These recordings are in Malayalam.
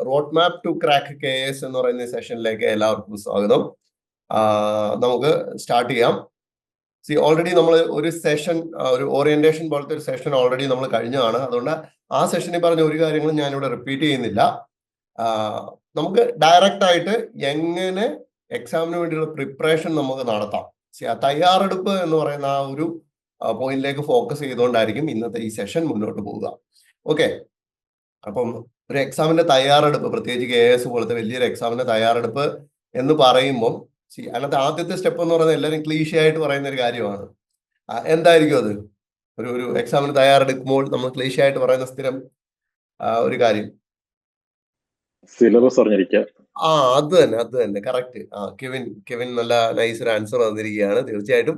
Road map to crack KS എന്ന് പറയുന്ന സെഷനിലേക്ക് എല്ലാവർക്കും സ്വാഗതം. നമുക്ക് സ്റ്റാർട്ട് ചെയ്യാം. ഓൾറെഡി നമ്മൾ ഒരു സെഷൻ, ഒരു ഓറിയന്റേഷൻ പോലത്തെ ഒരു സെഷൻ ഓൾറെഡി നമ്മൾ കഴിഞ്ഞതാണ്. അതുകൊണ്ട് ആ സെഷനിൽ പറഞ്ഞ ഒരു കാര്യങ്ങളും ഞാനിവിടെ റിപ്പീറ്റ് ചെയ്യുന്നില്ല. നമുക്ക് ഡയറക്റ്റ് ആയിട്ട് എങ്ങനെ എക്സാമിന് വേണ്ടിയുള്ള പ്രിപ്പറേഷൻ നമുക്ക് നടത്താം, തയ്യാറെടുപ്പ് എന്ന് പറയുന്ന ആ ഒരു പോയിന്റിലേക്ക് ഫോക്കസ് ചെയ്തുകൊണ്ടായിരിക്കും ഇന്നത്തെ ഈ സെഷൻ മുന്നോട്ട് പോവുക. ഓക്കെ, അപ്പം ഒരു എക്സാമിന്റെ തയ്യാറെടുപ്പ്, പ്രത്യേകിച്ച് KS പോലത്തെ വലിയൊരു എക്സാമിന്റെ തയ്യാറെടുപ്പ് എന്ന് പറയുമ്പോൾ അതിനകത്ത് ആദ്യത്തെ സ്റ്റെപ്പ് എന്ന് പറയുന്നത് എല്ലാവരും ക്ലീഷേ ആയിട്ട് പറയുന്ന ഒരു കാര്യമാണ്. എന്തായിരിക്കും അത്? ഒരു എക്സാമിന് തയ്യാറെടുക്കുമ്പോൾ നമ്മൾ ക്ലീഷേ ആയിട്ട് പറയുന്ന സ്ഥിരം ഒരു കാര്യം, സിലബസ് അറിഞ്ഞിരിക്കുക. അത് തന്നെ കറക്റ്റ്. കെവിൻ നല്ല നൈസ് ഒരു ആൻസർ തന്നിരിക്കുകയാണ്. തീർച്ചയായിട്ടും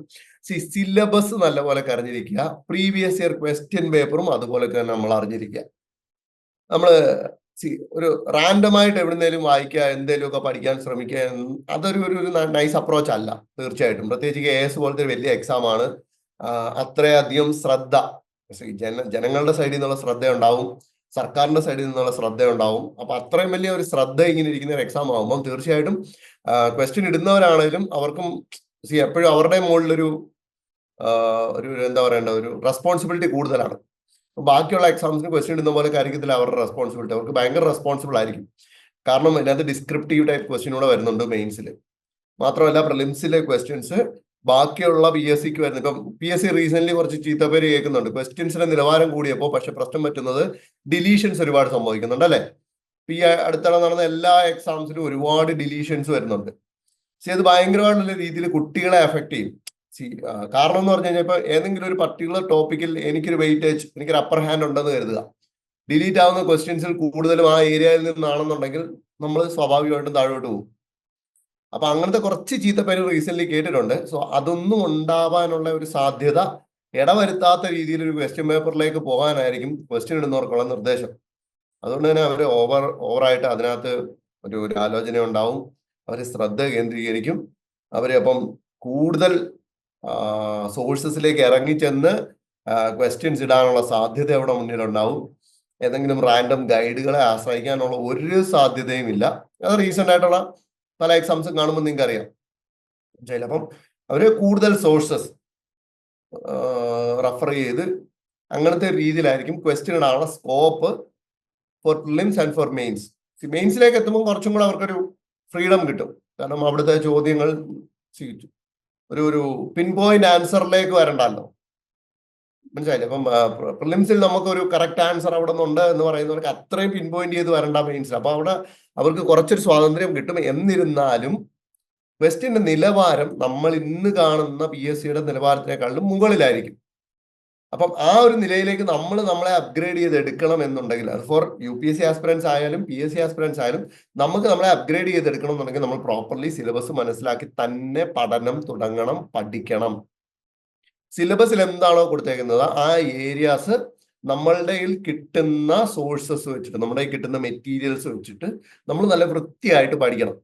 സിലബസ് നല്ലപോലെ അറിഞ്ഞിരിക്കുക, പ്രീവിയസ് ഇയർ ക്വസ്റ്റ്യൻ പേപ്പറും അതുപോലെ തന്നെ നമ്മൾ അറിഞ്ഞിരിക്കുക. നമ്മള് ഒരു റാൻഡമായിട്ട് എവിടുന്നേലും വായിക്കുക, എന്തെങ്കിലും ഒക്കെ പഠിക്കാൻ ശ്രമിക്കുക, അതൊരു നൈസ് അപ്രോച്ച് അല്ല തീർച്ചയായിട്ടും. പ്രത്യേകിച്ച് KS പോലത്തെ വലിയ എക്സാം ആണ്. അത്രയധികം ശ്രദ്ധ ജനങ്ങളുടെ സൈഡിൽ നിന്നുള്ള ശ്രദ്ധ ഉണ്ടാവും, സർക്കാരിന്റെ സൈഡിൽ നിന്നുള്ള ശ്രദ്ധ ഉണ്ടാവും. അപ്പൊ അത്രയും വലിയ ഒരു ശ്രദ്ധ ഇങ്ങനെ ഇരിക്കുന്ന ഒരു എക്സാം ആകുമ്പോൾ തീർച്ചയായിട്ടും ക്വസ്റ്റ്യൻ ഇടുന്നവരാണെങ്കിലും അവർക്കും എപ്പോഴും അവരുടെ മുകളിലൊരു എന്താ പറയണ്ട, ഒരു റെസ്പോൺസിബിലിറ്റി കൂടുതലാണ്. ബാക്കിയുള്ള എക്സാംസിന് ക്വസ്റ്റ്യൻ ഇടുന്ന പോലെ കാര്യത്തില്ല അവരുടെ റെസ്പോൺസിബിലിറ്റി. അവർക്ക് ഭയങ്കര റെസ്പോൺസിബിൾ ആയിരിക്കും. കാരണം ഇതിനകത്ത് ഡിസ്ക്രിപ്റ്റീവ് ടൈപ്പ് ക്വസ്റ്റ്യൻ കൂടെ വരുന്നുണ്ട് മെയിൻസിൽ. മാത്രമല്ല പ്രിലിംസിലെ ക്വസ്റ്റ്യൻസ് ബാക്കിയുള്ള PSCക്ക് വരുന്നത്. ഇപ്പം PSC റീസെന്റ് കുറച്ച് ചീത്തപ്പേര് കേൾക്കുന്നുണ്ട്. ക്വസ്റ്റ്യൻസിന്റെ നിലവാരം കൂടിയപ്പോൾ പക്ഷെ പ്രശ്നം പറ്റുന്നത് ഡിലീഷൻസ് ഒരുപാട് സംഭവിക്കുന്നുണ്ട് അല്ലെ? ഈ അടുത്തിടെ നടന്ന എല്ലാ എക്സാംസിലും ഒരുപാട് ഡിലീഷൻസ് വരുന്നുണ്ട്. പക്ഷെ അത് ഭയങ്കരമായിട്ടുള്ള രീതിയിൽ കുട്ടികളെ എഫക്ട് ചെയ്യും. കാരണം എന്ന് പറഞ്ഞു കഴിഞ്ഞാൽ ഇപ്പൊ ഏതെങ്കിലും ഒരു പർട്ടിക്കുലർ ടോപ്പിക്കിൽ എനിക്കൊരു വെയിറ്റേജ്, എനിക്കൊരു അപ്പർ ഹാൻഡ് ഉണ്ടെന്ന് കരുതുക. ഡിലീറ്റ് ആവുന്ന ക്വസ്റ്റ്യൻസിൽ കൂടുതലും ആ ഏരിയയിൽ നിന്നാണെന്നുണ്ടെങ്കിൽ നമ്മൾ സ്വാഭാവികമായിട്ടും താഴോട്ട് പോകും. അപ്പൊ അങ്ങനത്തെ കുറച്ച് ചീത്തപ്പേര് റീസെന്റ് കേട്ടിട്ടുണ്ട്. സോ അതൊന്നും ഉണ്ടാവാനുള്ള ഒരു സാധ്യത ഇടവരുത്താത്ത രീതിയിൽ ഒരു ക്വസ്റ്റ്യൻ പേപ്പറിലേക്ക് പോകാനായിരിക്കും ക്വസ്റ്റ്യൻ ഇടുന്നവർക്കുള്ള നിർദ്ദേശം. അതുകൊണ്ട് തന്നെ അവർ ഓവറായിട്ട് അതിനകത്ത് ഒരു ആലോചന ഉണ്ടാവും, അവർ ശ്രദ്ധ കേന്ദ്രീകരിക്കും. അവര് അപ്പം കൂടുതൽ സോഴ്സസിലേക്ക് ഇറങ്ങിച്ചെന്ന് ക്വസ്റ്റ്യൻസ് ഇടാനുള്ള സാധ്യത അവിടെ മുന്നിലുണ്ടാവും. ഏതെങ്കിലും റാൻഡം ഗൈഡുകളെ ആശ്രയിക്കാനുള്ള ഒരു സാധ്യതയും ഇല്ല. അത് റീസെന്റ് ആയിട്ടുള്ള പല എക്സാംസും കാണുമ്പോൾ നിങ്ങൾക്ക് അറിയാം. അപ്പം അവര് കൂടുതൽ സോഴ്സസ് റെഫർ ചെയ്ത് അങ്ങനത്തെ രീതിയിലായിരിക്കും ക്വസ്റ്റ്യൻ ഇടാനുള്ള scope for prelims and for mains. മെയിൻസിലേക്ക് എത്തുമ്പോൾ കുറച്ചും കൂടെ അവർക്കൊരു ഫ്രീഡം കിട്ടും. കാരണം അവിടുത്തെ ചോദ്യങ്ങൾ ഒരു പിൻ പോയിന്റ് ആൻസറിലേക്ക് വരണ്ടല്ലോ, മനസ്സിലായില്ലേ? അപ്പം പ്രിലിംസിൽ നമുക്കൊരു കറക്റ്റ് ആൻസർ അവിടെ നിന്നുണ്ട് എന്ന് പറയുന്നവർക്ക് അത്രയും പിൻ പോയിന്റ് ചെയ്ത് വരണ്ട മെയിൻസിൽ. അപ്പൊ അവിടെ അവർക്ക് കുറച്ചൊരു സ്വാതന്ത്ര്യം കിട്ടും. എന്നിരുന്നാലും ക്വസ്റ്റ്യന്റെ നിലവാരം നമ്മൾ ഇന്ന് കാണുന്ന PSCയുടെ നിലവാരത്തിനേക്കാളും മുകളിലായിരിക്കും. അപ്പം ആ ഒരു നിലയിലേക്ക് നമ്മളെ അപ്ഗ്രേഡ് ചെയ്ത് എടുക്കണം എന്നുണ്ടെങ്കിൽ, അത് ഫോർ UPSC ആസ്പിറൻസ് ആയാലും PSC ആസ്പിറൻസ് ആയാലും നമുക്ക് നമ്മളെ അപ്ഗ്രേഡ് ചെയ്ത് എടുക്കണം എന്നുണ്ടെങ്കിൽ നമ്മൾ പ്രോപ്പർലി സിലബസ് മനസ്സിലാക്കി തന്നെ പഠനം തുടങ്ങണം, പഠിക്കണം. സിലബസിൽ എന്താണോ കൊടുത്തേക്കുന്നത് ആ ഏരിയാസ് നമ്മളുടെ കിട്ടുന്ന സോഴ്സസ് വെച്ചിട്ട്, നമ്മുടെ കിട്ടുന്ന മെറ്റീരിയൽസ് വെച്ചിട്ട് നമ്മൾ നല്ല വൃത്തിയായിട്ട് പഠിക്കണം.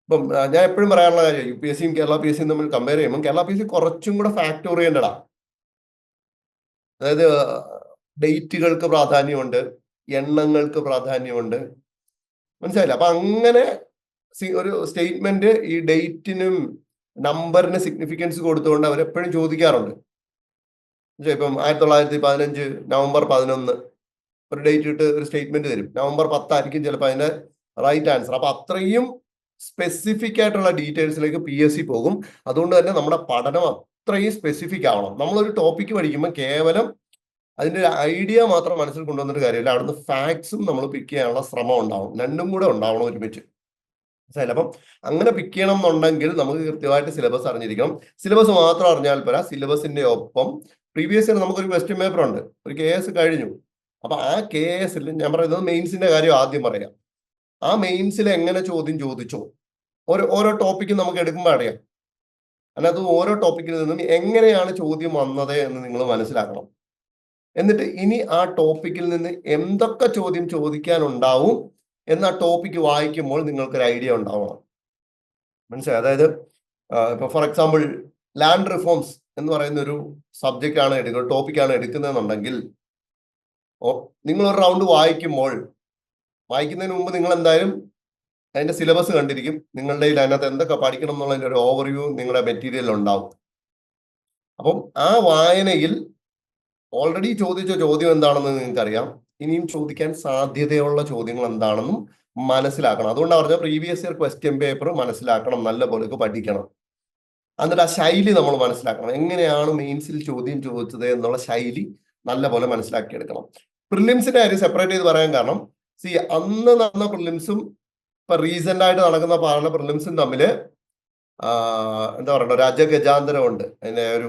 ഇപ്പം ഞാൻ എപ്പോഴും പറയാനുള്ള കാര്യം, UPSCയും കേരള PSCയും തമ്മിൽ കമ്പയർ ചെയ്യുമ്പോൾ കേരള PSC കുറച്ചും കൂടെ ഫാക്ട് ഓറിയന്റഡാ. അതായത് ഡേറ്റുകൾക്ക് പ്രാധാന്യമുണ്ട്, എണ്ണങ്ങൾക്ക് പ്രാധാന്യമുണ്ട്, മനസ്സിലായില്ല? അപ്പൊ അങ്ങനെ ഒരു സ്റ്റേറ്റ്മെന്റ് ഈ ഡേറ്റിനും നമ്പറിന് സിഗ്നിഫിക്കൻസ് കൊടുത്തുകൊണ്ട് അവരെപ്പോഴും ചോദിക്കാറുണ്ട്. ഇപ്പം 1915 നവംബർ 11 ഒരു ഡേറ്റ് ഇട്ട് ഒരു സ്റ്റേറ്റ്മെന്റ് തരും. നവംബർ 10 ആയിരിക്കും ചിലപ്പോൾ അതിന്റെ റൈറ്റ് ആൻസർ. അപ്പൊ അത്രയും സ്പെസിഫിക് ആയിട്ടുള്ള ഡീറ്റെയിൽസിലേക്ക് PSC പോകും. അതുകൊണ്ട് തന്നെ നമ്മുടെ പഠനം അത്രയും സ്പെസിഫിക് ആവണം. നമ്മളൊരു ടോപ്പിക്ക് പഠിക്കുമ്പോൾ കേവലം അതിന്റെ ഒരു ഐഡിയ മാത്രം മനസ്സിൽ കൊണ്ടുവന്നിട്ട് കാര്യമില്ല, അവിടുന്ന് ഫാക്ട്സും നമ്മൾ പിക്ക് ചെയ്യാനുള്ള ശ്രമം ഉണ്ടാവും. രണ്ടും കൂടെ ഉണ്ടാവണം ഒരുമിച്ച്. അപ്പം അങ്ങനെ പിക്ക് ചെയ്യണം എന്നുണ്ടെങ്കിൽ നമുക്ക് കൃത്യമായിട്ട് സിലബസ് അറിഞ്ഞിരിക്കണം. സിലബസ് മാത്രം അറിഞ്ഞാൽ പോരാ, സിലബസിന്റെ ഒപ്പം പ്രീവിയസ് ഇയർ നമുക്കൊരു ക്വസ്റ്റ്യൻ പേപ്പർ ഉണ്ട്, ഒരു KS കഴിഞ്ഞു. അപ്പൊ ആ KSൽ ഞാൻ പറയുന്നത് മെയിൻസിന്റെ കാര്യം ആദ്യം പറയാം. ആ മെയിൻസിൽ എങ്ങനെ ചോദ്യം ചോദിച്ചോ, ഓരോ ടോപ്പിക്കും നമുക്ക് എടുക്കുമ്പോൾ അറിയാം. അതിനകത്ത് ഓരോ ടോപ്പിക്കിൽ നിന്നും എങ്ങനെയാണ് ചോദ്യം വന്നത് എന്ന് നിങ്ങൾ മനസ്സിലാക്കണം. എന്നിട്ട് ഇനി ആ ടോപ്പിക്കിൽ നിന്ന് എന്തൊക്കെ ചോദ്യം ചോദിക്കാനുണ്ടാവും എന്ന ടോപ്പിക്ക് വായിക്കുമ്പോൾ നിങ്ങൾക്കൊരു ഐഡിയ ഉണ്ടാവണം, മനസ്സിലായി? അതായത് ഇപ്പൊ ഫോർ എക്സാമ്പിൾ ലാൻഡ് റിഫോംസ് എന്ന് പറയുന്ന ഒരു സബ്ജക്റ്റ് ആണ് ടോപ്പിക്കാണ് എടുക്കുന്നതെന്നുണ്ടെങ്കിൽ നിങ്ങൾ ഒരു റൗണ്ട് വായിക്കുമ്പോൾ വായിക്കുന്നതിന് മുമ്പ് നിങ്ങൾ എന്തായാലും അതിന്റെ സിലബസ് കണ്ടിരിക്കും. നിങ്ങളുടെ അതിനകത്ത് എന്തൊക്കെ പഠിക്കണം എന്നുള്ളതിന്റെ ഒരു ഓവർവ്യൂ നിങ്ങളുടെ മെറ്റീരിയലിൽ ഉണ്ടാവും. അപ്പം ആ വായനയിൽ ഓൾറെഡി ചോദിച്ച ചോദ്യം എന്താണെന്ന് നിങ്ങൾക്കറിയാം. ഇനിയും ചോദിക്കാൻ സാധ്യതയുള്ള ചോദ്യങ്ങൾ എന്താണെന്നും മനസ്സിലാക്കണം. അതുകൊണ്ടാണ് പറഞ്ഞ പ്രീവിയസ് ഇയർ ക്വസ്റ്റ്യൻ പേപ്പർ മനസ്സിലാക്കണം, നല്ല പോലെ പഠിക്കണം. എന്നിട്ട് ആ ശൈലി നമ്മൾ മനസ്സിലാക്കണം. എങ്ങനെയാണ് മെയിൻസിൽ ചോദ്യം ചോദിച്ചത് എന്നുള്ള ശൈലി നല്ല പോലെ മനസ്സിലാക്കിയെടുക്കണം. പ്രിലിംസിന്റെ കാര്യം സെപ്പറേറ്റ് ചെയ്ത് പറയാൻ കാരണം അന്ന് നടന്ന പ്രിലിംസും ഇപ്പൊ റീസെന്റ് ആയിട്ട് നടക്കുന്ന പല പ്രിലിംസും തമ്മില് എന്താ പറയുക, ഒരു അജഗജാന്തരമുണ്ട് അതിന്റെ ഒരു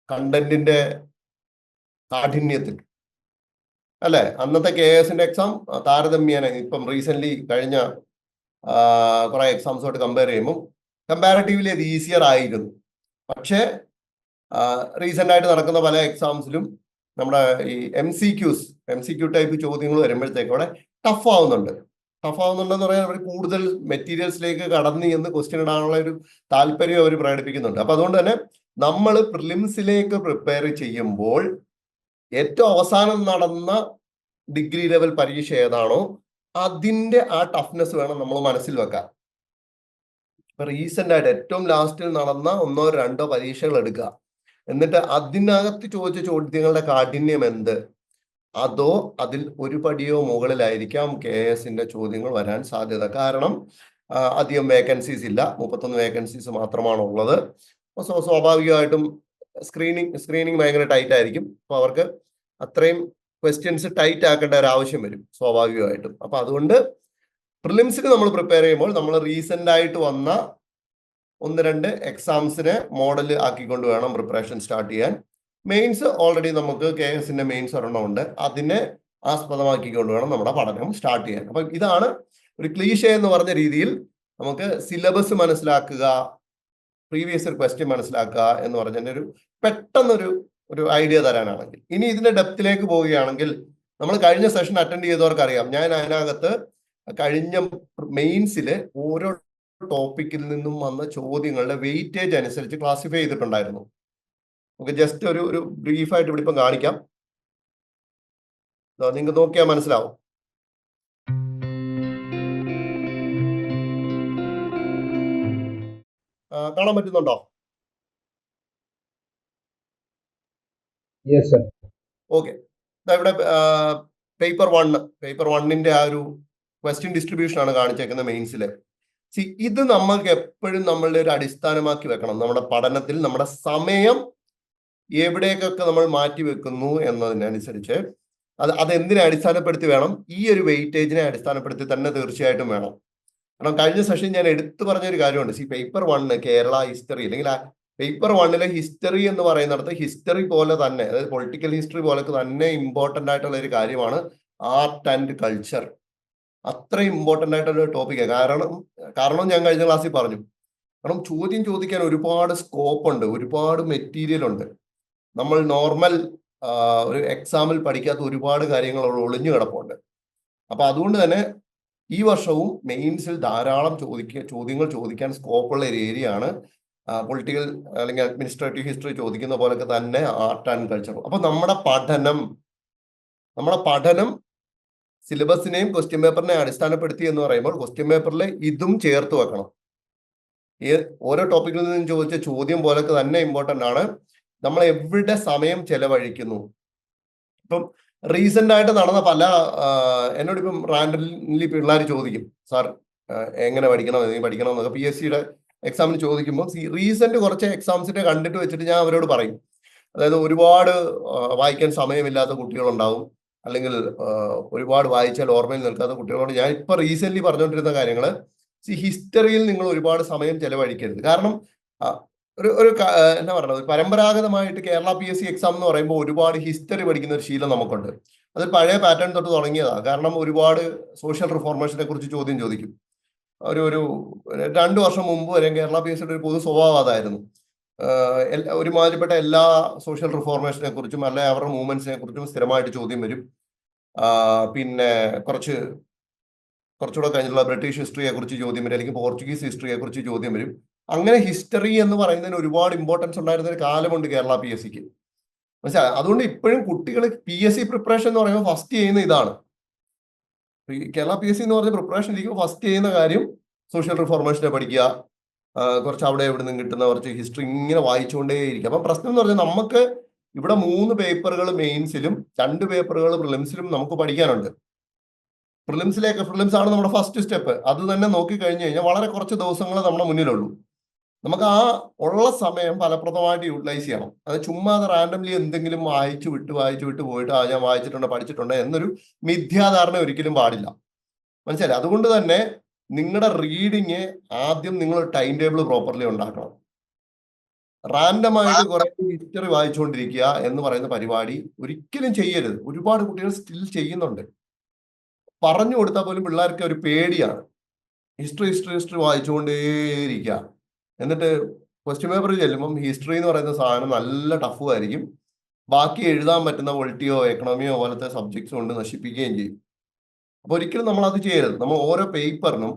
കണ്ടന്റിന്റെ കാഠിന്യത്തിൽ, അല്ലെ? അന്നത്തെ KS എക്സാം താരതമ്യേന ഇപ്പം റീസെന്റ് കഴിഞ്ഞ കുറെ എക്സാംസോട്ട് കമ്പയർ ചെയ്യുമ്പോൾ കമ്പാരിറ്റീവ്ലി അത് ഈസിയർ ആയിരുന്നു. പക്ഷേ റീസെന്റ് ആയിട്ട് നടക്കുന്ന പല എക്സാംസിലും നമ്മുടെ ഈ MCQ ടൈപ്പ് ചോദ്യങ്ങൾ വരുമ്പോഴത്തേക്കും അവിടെ ടഫ് ആവുന്നുണ്ടെന്ന് പറയാൻ അവർ കൂടുതൽ മെറ്റീരിയൽസിലേക്ക് കടന്നു എന്ന് ക്വസ്റ്റ്യൻ ഇടാനുള്ള ഒരു താല്പര്യം അവർ പ്രകടിപ്പിക്കുന്നുണ്ട്. അപ്പൊ അതുകൊണ്ട് തന്നെ നമ്മൾ പ്രിലിംസിലേക്ക് പ്രിപ്പയർ ചെയ്യുമ്പോൾ ഏറ്റവും അവസാനം നടന്ന ഡിഗ്രി ലെവൽ പരീക്ഷ ഏതാണോ അതിന്റെ ആ ടഫ്നെസ് വേണം നമ്മൾ മനസ്സിൽ വെക്കാൻ. ഇപ്പൊ റീസെന്റ് ആയിട്ട് ഏറ്റവും ലാസ്റ്റിൽ നടന്ന 1-2 പരീക്ഷകൾ എടുക്കുക, എന്നിട്ട് അതിനകത്ത് ചോദിച്ച ചോദ്യങ്ങളുടെ കാഠിന്യം എന്ത്, അതോ അതിൽ ഒരു പടിയോ മുകളിലായിരിക്കാം KSന്റെ ചോദ്യങ്ങൾ വരാൻ സാധ്യത. കാരണം അധികം വേക്കൻസീസ് ഇല്ല, 31 വേക്കൻസീസ് മാത്രമാണ് ഉള്ളത്. സ്വാഭാവികമായിട്ടും സ്ക്രീനിങ് ഭയങ്കര ടൈറ്റ് ആയിരിക്കും. അപ്പൊ അവർക്ക് അത്രയും ക്വസ്റ്റ്യൻസ് ടൈറ്റ് ആക്കേണ്ട ഒരു ആവശ്യം വരും സ്വാഭാവികമായിട്ടും. അപ്പൊ അതുകൊണ്ട് പ്രിലിംസിന് നമ്മൾ പ്രിപ്പയർ ചെയ്യുമ്പോൾ നമ്മൾ റീസെന്റ് ആയിട്ട് വന്ന 1-2 എക്സാംസിനെ മോഡൽ ആക്കിക്കൊണ്ട് വേണം പ്രിപ്പറേഷൻ സ്റ്റാർട്ട് ചെയ്യാൻ. മെയിൻസ് ഓൾറെഡി നമുക്ക് KSന്റെ മെയിൻസ് ഒരെണ്ണമുണ്ട്, അതിനെ ആസ്പദമാക്കിക്കൊണ്ട് വേണം നമ്മുടെ പഠനം സ്റ്റാർട്ട് ചെയ്യാൻ. അപ്പൊ ഇതാണ് ഒരു ക്ലീഷേ എന്ന് പറഞ്ഞ രീതിയിൽ നമുക്ക് സിലബസ് മനസ്സിലാക്കുക, പ്രീവിയസ് ഇയർ ക്വസ്റ്റ്യൻ മനസ്സിലാക്കുക എന്ന് പറഞ്ഞതിന്റെ ഒരു പെട്ടെന്നൊരു ഐഡിയ തരാനാണെങ്കിൽ. ഇനി ഇതിന്റെ ഡെപ്തിലേക്ക് പോവുകയാണെങ്കിൽ നമ്മൾ കഴിഞ്ഞ സെഷൻ അറ്റൻഡ് ചെയ്തവർക്ക് അറിയാം, ഞാൻ അതിനകത്ത് കഴിഞ്ഞ മെയിൻസില് ഓരോ ടോപ്പിക്കിൽ നിന്നും വന്ന ചോദ്യങ്ങളുടെ വെയിറ്റേജ് അനുസരിച്ച് ക്ലാസിഫൈ ചെയ്തിട്ടുണ്ടായിരുന്നു. നമുക്ക് ജസ്റ്റ് ഒരു ബ്രീഫായിട്ട് ഇവിടെ ഇപ്പം കാണിക്കാം, നിങ്ങൾക്ക് നോക്കിയാൽ മനസ്സിലാവും. കാണാൻ പറ്റുന്നുണ്ടോ? ഓക്കെ. ഇവിടെ പേപ്പർ 1ന്റെ ആ ഒരു ക്വസ്റ്റ്യൻ ഡിസ്ട്രിബ്യൂഷൻ ആണ് കാണിച്ചേക്കുന്നത് മെയിൻസില്. ഇത് നമ്മൾക്ക് എപ്പോഴും നമ്മളുടെ ഒരു അടിസ്ഥാനമാക്കി വെക്കണം. നമ്മുടെ പഠനത്തിൽ നമ്മുടെ സമയം എവിടേക്കൊക്കെ നമ്മൾ മാറ്റി വെക്കുന്നു എന്നതിനനുസരിച്ച് അതെന്തിനെ അടിസ്ഥാനപ്പെടുത്തി വേണം, ഈ ഒരു വെയിറ്റേജിനെ അടിസ്ഥാനപ്പെടുത്തി തന്നെ തീർച്ചയായിട്ടും വേണം. കാരണം കഴിഞ്ഞ സെഷൻ ഞാൻ എടുത്തു പറഞ്ഞൊരു കാര്യമുണ്ട്. പേപ്പർ 1 കേരള ഹിസ്റ്ററി, അല്ലെങ്കിൽ പേപ്പർ 1ലെ ഹിസ്റ്ററി എന്ന് പറയുന്നിടത്ത് ഹിസ്റ്ററി പോലെ തന്നെ, അതായത് പൊളിറ്റിക്കൽ ഹിസ്റ്ററി പോലെ തന്നെ ഇമ്പോർട്ടന്റ് ആയിട്ടുള്ള ഒരു കാര്യമാണ് ആർട്ട് ആൻഡ് കൾച്ചർ. അത്ര ഇമ്പോർട്ടന്റ് ആയിട്ടുള്ള ഒരു ടോപ്പിക്കാണ്. കാരണം ഞാൻ കഴിഞ്ഞ ക്ലാസ്സിൽ പറഞ്ഞു, കാരണം ചോദ്യം ചോദിക്കാൻ ഒരുപാട് സ്കോപ്പ് ഉണ്ട്, ഒരുപാട് മെറ്റീരിയൽ ഉണ്ട്. നമ്മൾ നോർമൽ ഒരു എക്സാമിൽ പഠിക്കാത്ത ഒരുപാട് കാര്യങ്ങൾ ഒളിഞ്ഞു കിടപ്പുണ്ട്. അപ്പൊ അതുകൊണ്ട് തന്നെ ഈ വർഷവും മെയിൻസിൽ ധാരാളം ചോദ്യങ്ങൾ ചോദിക്കാൻ സ്കോപ്പുള്ള ഒരു ഏരിയ ആണ് പൊളിറ്റിക്കൽ അല്ലെങ്കിൽ അഡ്മിനിസ്ട്രേറ്റീവ് ഹിസ്റ്ററി ചോദിക്കുന്ന പോലൊക്കെ തന്നെ ആർട്ട് ആൻഡ് കൾച്ചർ. അപ്പൊ നമ്മുടെ പഠനം സിലബസിനെയും ക്വസ്റ്റ്യൻ പേപ്പറിനെയും അടിസ്ഥാനപ്പെടുത്തി എന്ന് പറയുമ്പോൾ ക്വസ്റ്റ്യൻ പേപ്പറിൽ ഇതും ചേർത്ത് വെക്കണം. ഓരോ ടോപ്പിക്കിൽ നിന്നും ചോദിച്ച ചോദ്യം പോലൊക്കെ തന്നെ ഇമ്പോർട്ടന്റ് ആണ്. നമ്മൾ എവിടെ സമയം ചെലവഴിക്കുന്നു. ഇപ്പം റീസെന്റ് ആയിട്ട് നടന്ന പല എന്നോട് ഇപ്പം റാൻഡംലി പിള്ളേർ ചോദിക്കും, സാർ എങ്ങനെ പഠിക്കണം എന്നൊക്കെ PSCയുടെ എക്സാമിന് ചോദിക്കുമ്പോൾ റീസെന്റ് കുറച്ച് എക്സാംസിന്റെ കണ്ടിട്ട് വെച്ചിട്ട് ഞാൻ അവരോട് പറയും. അതായത് ഒരുപാട് വായിക്കാൻ സമയമില്ലാത്ത കുട്ടികളുണ്ടാവും, അല്ലെങ്കിൽ ഒരുപാട് വായിച്ചാൽ ഓർമ്മയിൽ നിൽക്കാത്ത കുട്ടികളോട് ഞാൻ ഇപ്പൊ റീസെന്റ് പറഞ്ഞുകൊണ്ടിരുന്ന കാര്യങ്ങൾ, ഹിസ്റ്ററിയിൽ നിങ്ങൾ ഒരുപാട് സമയം ചെലവഴിക്കരുത്. കാരണം എന്താ പറയുക, പരമ്പരാഗതമായിട്ട് കേരള PSC എക്സാം എന്ന് പറയുമ്പോൾ ഒരുപാട് ഹിസ്റ്ററി പഠിക്കുന്ന ഒരു ശീലം നമുക്കുണ്ട്. അത് പഴയ പാറ്റേൺ തൊട്ട് തുടങ്ങിയതാണ്. കാരണം ഒരുപാട് സോഷ്യൽ റിഫോർമേഷനെ കുറിച്ച് ചോദ്യം ചോദിക്കും. ഒരു 2 വർഷം മുമ്പ് വരെ കേരള PSCയുടെ ഒരു പൊതു സ്വഭാവം അതായിരുന്നു. ഒരുമാതിരിപ്പെട്ട എല്ലാ സോഷ്യൽ റിഫോർമേഷനെ കുറിച്ചും അല്ലെങ്കിൽ അവരുടെ മൂവ്മെന്റ്സിനെ കുറിച്ചും സ്ഥിരമായിട്ട് ചോദ്യം വരും. പിന്നെ കുറച്ചുകൂടെ കഴിഞ്ഞുള്ള ബ്രിട്ടീഷ് ഹിസ്റ്ററിയെ കുറിച്ച് ചോദ്യം വരും, അല്ലെങ്കിൽ പോർച്ചുഗീസ് ഹിസ്റ്ററിയെ കുറിച്ച് ചോദ്യം വരും. അങ്ങനെ ഹിസ്റ്ററി എന്ന് പറയുന്നതിന് ഒരുപാട് ഇമ്പോർട്ടൻസ് ഉണ്ടായിരുന്ന ഒരു കാലമുണ്ട് കേരള PSCക്ക്. മനസ്സിലായി? അതുകൊണ്ട് ഇപ്പോഴും കുട്ടികൾ PSC പ്രിപ്പറേഷൻ എന്ന് പറയുമ്പോൾ ഫസ്റ്റ് ചെയ്യുന്ന ഇതാണ്. ഈ കേരള PSC എന്ന് പറഞ്ഞ പ്രിപ്പറേഷൻ ഇരിക്കുമ്പോൾ ഫസ്റ്റ് ചെയ്യുന്ന കാര്യം സോഷ്യൽ റിഫോർമേഷനെ പഠിക്കുക, കുറച്ച് അവിടെ എവിടെ നിന്ന് കിട്ടുന്ന കുറച്ച് ഹിസ്റ്ററി ഇങ്ങനെ വായിച്ചുകൊണ്ടേയിരിക്കും. അപ്പം പ്രശ്നം എന്ന് പറഞ്ഞാൽ നമുക്ക് ഇവിടെ 3 പേപ്പറുകൾ മെയിൻസിലും 2 പേപ്പറുകൾ പ്രിലിംസിലും നമുക്ക് പഠിക്കാനുണ്ട്. പ്രിലിംസ് ആണ് നമ്മുടെ ഫസ്റ്റ് സ്റ്റെപ്പ്. അത് തന്നെ നോക്കി കഴിഞ്ഞു കഴിഞ്ഞാൽ വളരെ കുറച്ച് ദിവസങ്ങൾ നമ്മുടെ മുന്നിലുള്ളൂ. നമുക്ക് ആ ഉള്ള സമയം ഫലപ്രദമായിട്ട് യൂട്ടിലൈസ് ചെയ്യണം. അത് ചുമ്മാതെ റാൻഡംലി എന്തെങ്കിലും വായിച്ചു വിട്ട് പോയിട്ട് ഞാൻ വായിച്ചിട്ടുണ്ട് പഠിച്ചിട്ടുണ്ട് എന്നൊരു മിഥ്യാധാരണ ഒരിക്കലും പാടില്ല. മനസ്സിലായി? അതുകൊണ്ട് തന്നെ നിങ്ങളുടെ റീഡിങ് ആദ്യം നിങ്ങൾ ടൈം ടേബിൾ പ്രോപ്പർലി ഉണ്ടാക്കണം. റാൻഡമായിട്ട് കുറെ ഹിസ്റ്ററി വായിച്ചുകൊണ്ടിരിക്കുക എന്ന് പറയുന്ന പരിപാടി ഒരിക്കലും ചെയ്യരുത്. ഒരുപാട് കുട്ടികൾ സ്റ്റിൽ ചെയ്യുന്നുണ്ട്. പറഞ്ഞു കൊടുത്താൽ പോലും പിള്ളേർക്ക് ഒരു പേടിയാണ്. ഹിസ്റ്ററി വായിച്ചുകൊണ്ടേയിരിക്കുക. എന്നിട്ട് ക്വസ്റ്റ്യൻ പേപ്പറിൽ ചെല്ലുമ്പം ഹിസ്റ്ററി എന്ന് പറയുന്ന സാധനം നല്ല ടഫും ആയിരിക്കും. ബാക്കി എഴുതാൻ പറ്റുന്ന പൊളിറ്റിയോ എക്കണോമിയോ പോലത്തെ സബ്ജക്ട്സ് കൊണ്ട് നശിപ്പിക്കുകയും ചെയ്യും. അപ്പൊ ഒരിക്കലും നമ്മൾ അത് ചെയ്യരുത്. നമ്മൾ ഓരോ പേപ്പറിനും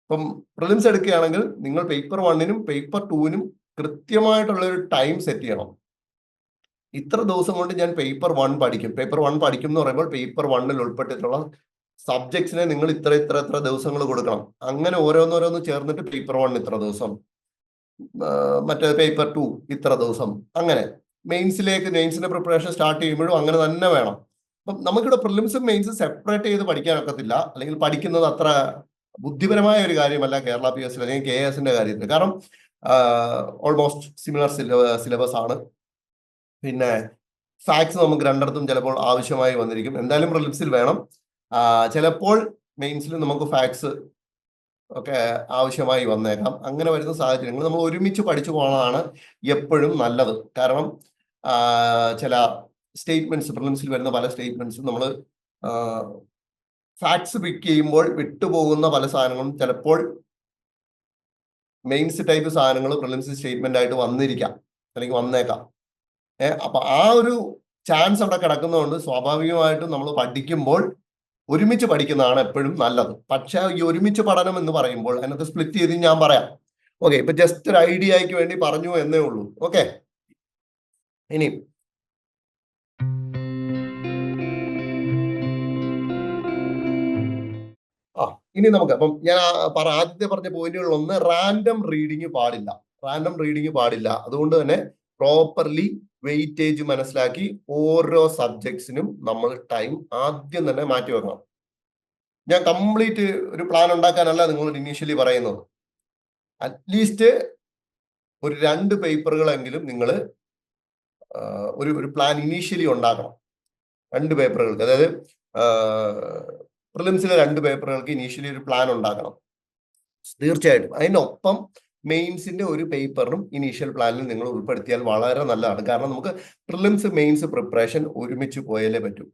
ഇപ്പം പ്രിലിംസ് എടുക്കുകയാണെങ്കിൽ നിങ്ങൾ പേപ്പർ 1നും പേപ്പർ 2നും കൃത്യമായിട്ടുള്ള ഒരു ടൈം സെറ്റ് ചെയ്യണം. ഇത്ര ദിവസം കൊണ്ട് ഞാൻ പേപ്പർ 1 പഠിക്കും. പേപ്പർ 1 പഠിക്കും എന്ന് പറയുമ്പോൾ പേപ്പർ 1ൽ ഉൾപ്പെട്ടിട്ടുള്ള സബ്ജക്ട്സിനെ നിങ്ങൾ ഇത്ര ദിവസങ്ങൾ കൊടുക്കണം. അങ്ങനെ ഓരോന്നോരോന്ന് ചേർന്നിട്ട് പേപ്പർ 1 ഇത്ര ദിവസം, മറ്റേ പേപ്പർ 2 ഇത്ര ദിവസം, അങ്ങനെ മെയിൻസിന്റെ പ്രിപ്പറേഷൻ സ്റ്റാർട്ട് ചെയ്യുമ്പോഴും അങ്ങനെ തന്നെ വേണം. അപ്പം നമുക്കിവിടെ പ്രിലിംസും മെയിൻസും സെപ്പറേറ്റ് ചെയ്ത് പഠിക്കാനൊക്കത്തില്ല. അല്ലെങ്കിൽ പഠിക്കുന്നത് അത്ര ബുദ്ധിപരമായ ഒരു കാര്യമല്ല കേരള PSC അല്ലെങ്കിൽ KSന്റെ കാര്യത്തിൽ. കാരണം ഓൾമോസ്റ്റ് സിമിലർ സിലബസ് ആണ്. പിന്നെ ഫാക്ട്സ് നമുക്ക് രണ്ടിടത്തും ചിലപ്പോൾ ആവശ്യമായി വന്നിരിക്കും. എന്തായാലും പ്രിലിംസിൽ വേണം. ചിലപ്പോൾ മെയിൻസിൽ നമുക്ക് ഫാക്ട്സ് ഒക്കെ ആവശ്യമായി വന്നേക്കാം. അങ്ങനെ വരുന്ന സാഹചര്യങ്ങൾ നമ്മൾ ഒരുമിച്ച് പഠിച്ചു പോകുന്നതാണ് എപ്പോഴും നല്ലത്. കാരണം ചില സ്റ്റേറ്റ്മെന്റ്സ് പ്രിലിംസിൽ വരുന്ന പല സ്റ്റേറ്റ്മെന്റ്സും നമ്മൾ ഫാക്ട്സ് പിക്ക് ചെയ്യുമ്പോൾ വിട്ടുപോകുന്ന പല സാധനങ്ങളും ചിലപ്പോൾ മെയിൻസ് ടൈപ്പ് സാധനങ്ങൾ പ്രിലിംസ് സ്റ്റേറ്റ്മെന്റ് ആയിട്ട് വന്നിരിക്കാം, അല്ലെങ്കിൽ വന്നേക്കാം. അപ്പൊ ആ ഒരു ചാൻസ് അവിടെ കിടക്കുന്നതുകൊണ്ട് സ്വാഭാവികമായിട്ടും നമ്മൾ പഠിക്കുമ്പോൾ ഒരുമിച്ച് പഠിക്കുന്നതാണ് എപ്പോഴും നല്ലത്. പക്ഷെ ഈ ഒരുമിച്ച് പഠനം എന്ന് പറയുമ്പോൾ അതിനകത്ത് സ്പ്ലിറ്റ് ചെയ്ത് ഞാൻ പറയാം. ഓക്കെ, ഇപ്പൊ ജസ്റ്റ് ഒരു ഐഡിയയ്ക്ക് വേണ്ടി പറഞ്ഞു എന്നേ ഉള്ളൂ. ഓക്കെ, ഇനി ഇനി നമുക്ക് അപ്പം ഞാൻ ആദ്യത്തെ പറഞ്ഞ പോയിന്റുകളിൽ ഒന്ന് റാൻഡം റീഡിങ് പാടില്ല. അതുകൊണ്ട് തന്നെ പ്രോപ്പർലി വെയിറ്റേജ് മനസ്സിലാക്കി ഓരോ സബ്ജക്ട്സിനും നമ്മൾ ടൈം ആദ്യം തന്നെ മാറ്റി വെക്കണം. ഞാൻ കംപ്ലീറ്റ് ഒരു പ്ലാൻ ഉണ്ടാക്കാനല്ല നിങ്ങളോട് ഇനീഷ്യലി പറയുന്നത്. അറ്റ്ലീസ്റ്റ് ഒരു 2 പേപ്പറുകളെങ്കിലും നിങ്ങൾ ഒരു പ്ലാൻ ഇനീഷ്യലി ഉണ്ടാക്കണം. 2 പേപ്പറുകൾക്ക്, അതായത് പ്രിലിംസിലെ 2 പേപ്പറുകൾക്ക് ഇനീഷ്യലി ഒരു പ്ലാൻ ഉണ്ടാക്കണം തീർച്ചയായിട്ടും. അതിനൊപ്പം മെയിൻസിന്റെ ഒരു പേപ്പറിനും ഇനീഷ്യൽ പ്ലാനിൽ നിങ്ങൾ ഉൾപ്പെടുത്തിയാൽ വളരെ നല്ലതാണ്. കാരണം നമുക്ക് പ്രിലിംസ് മെയിൻസ് പ്രിപ്പറേഷൻ ഒരുമിച്ച് പോയാലേ പറ്റൂ.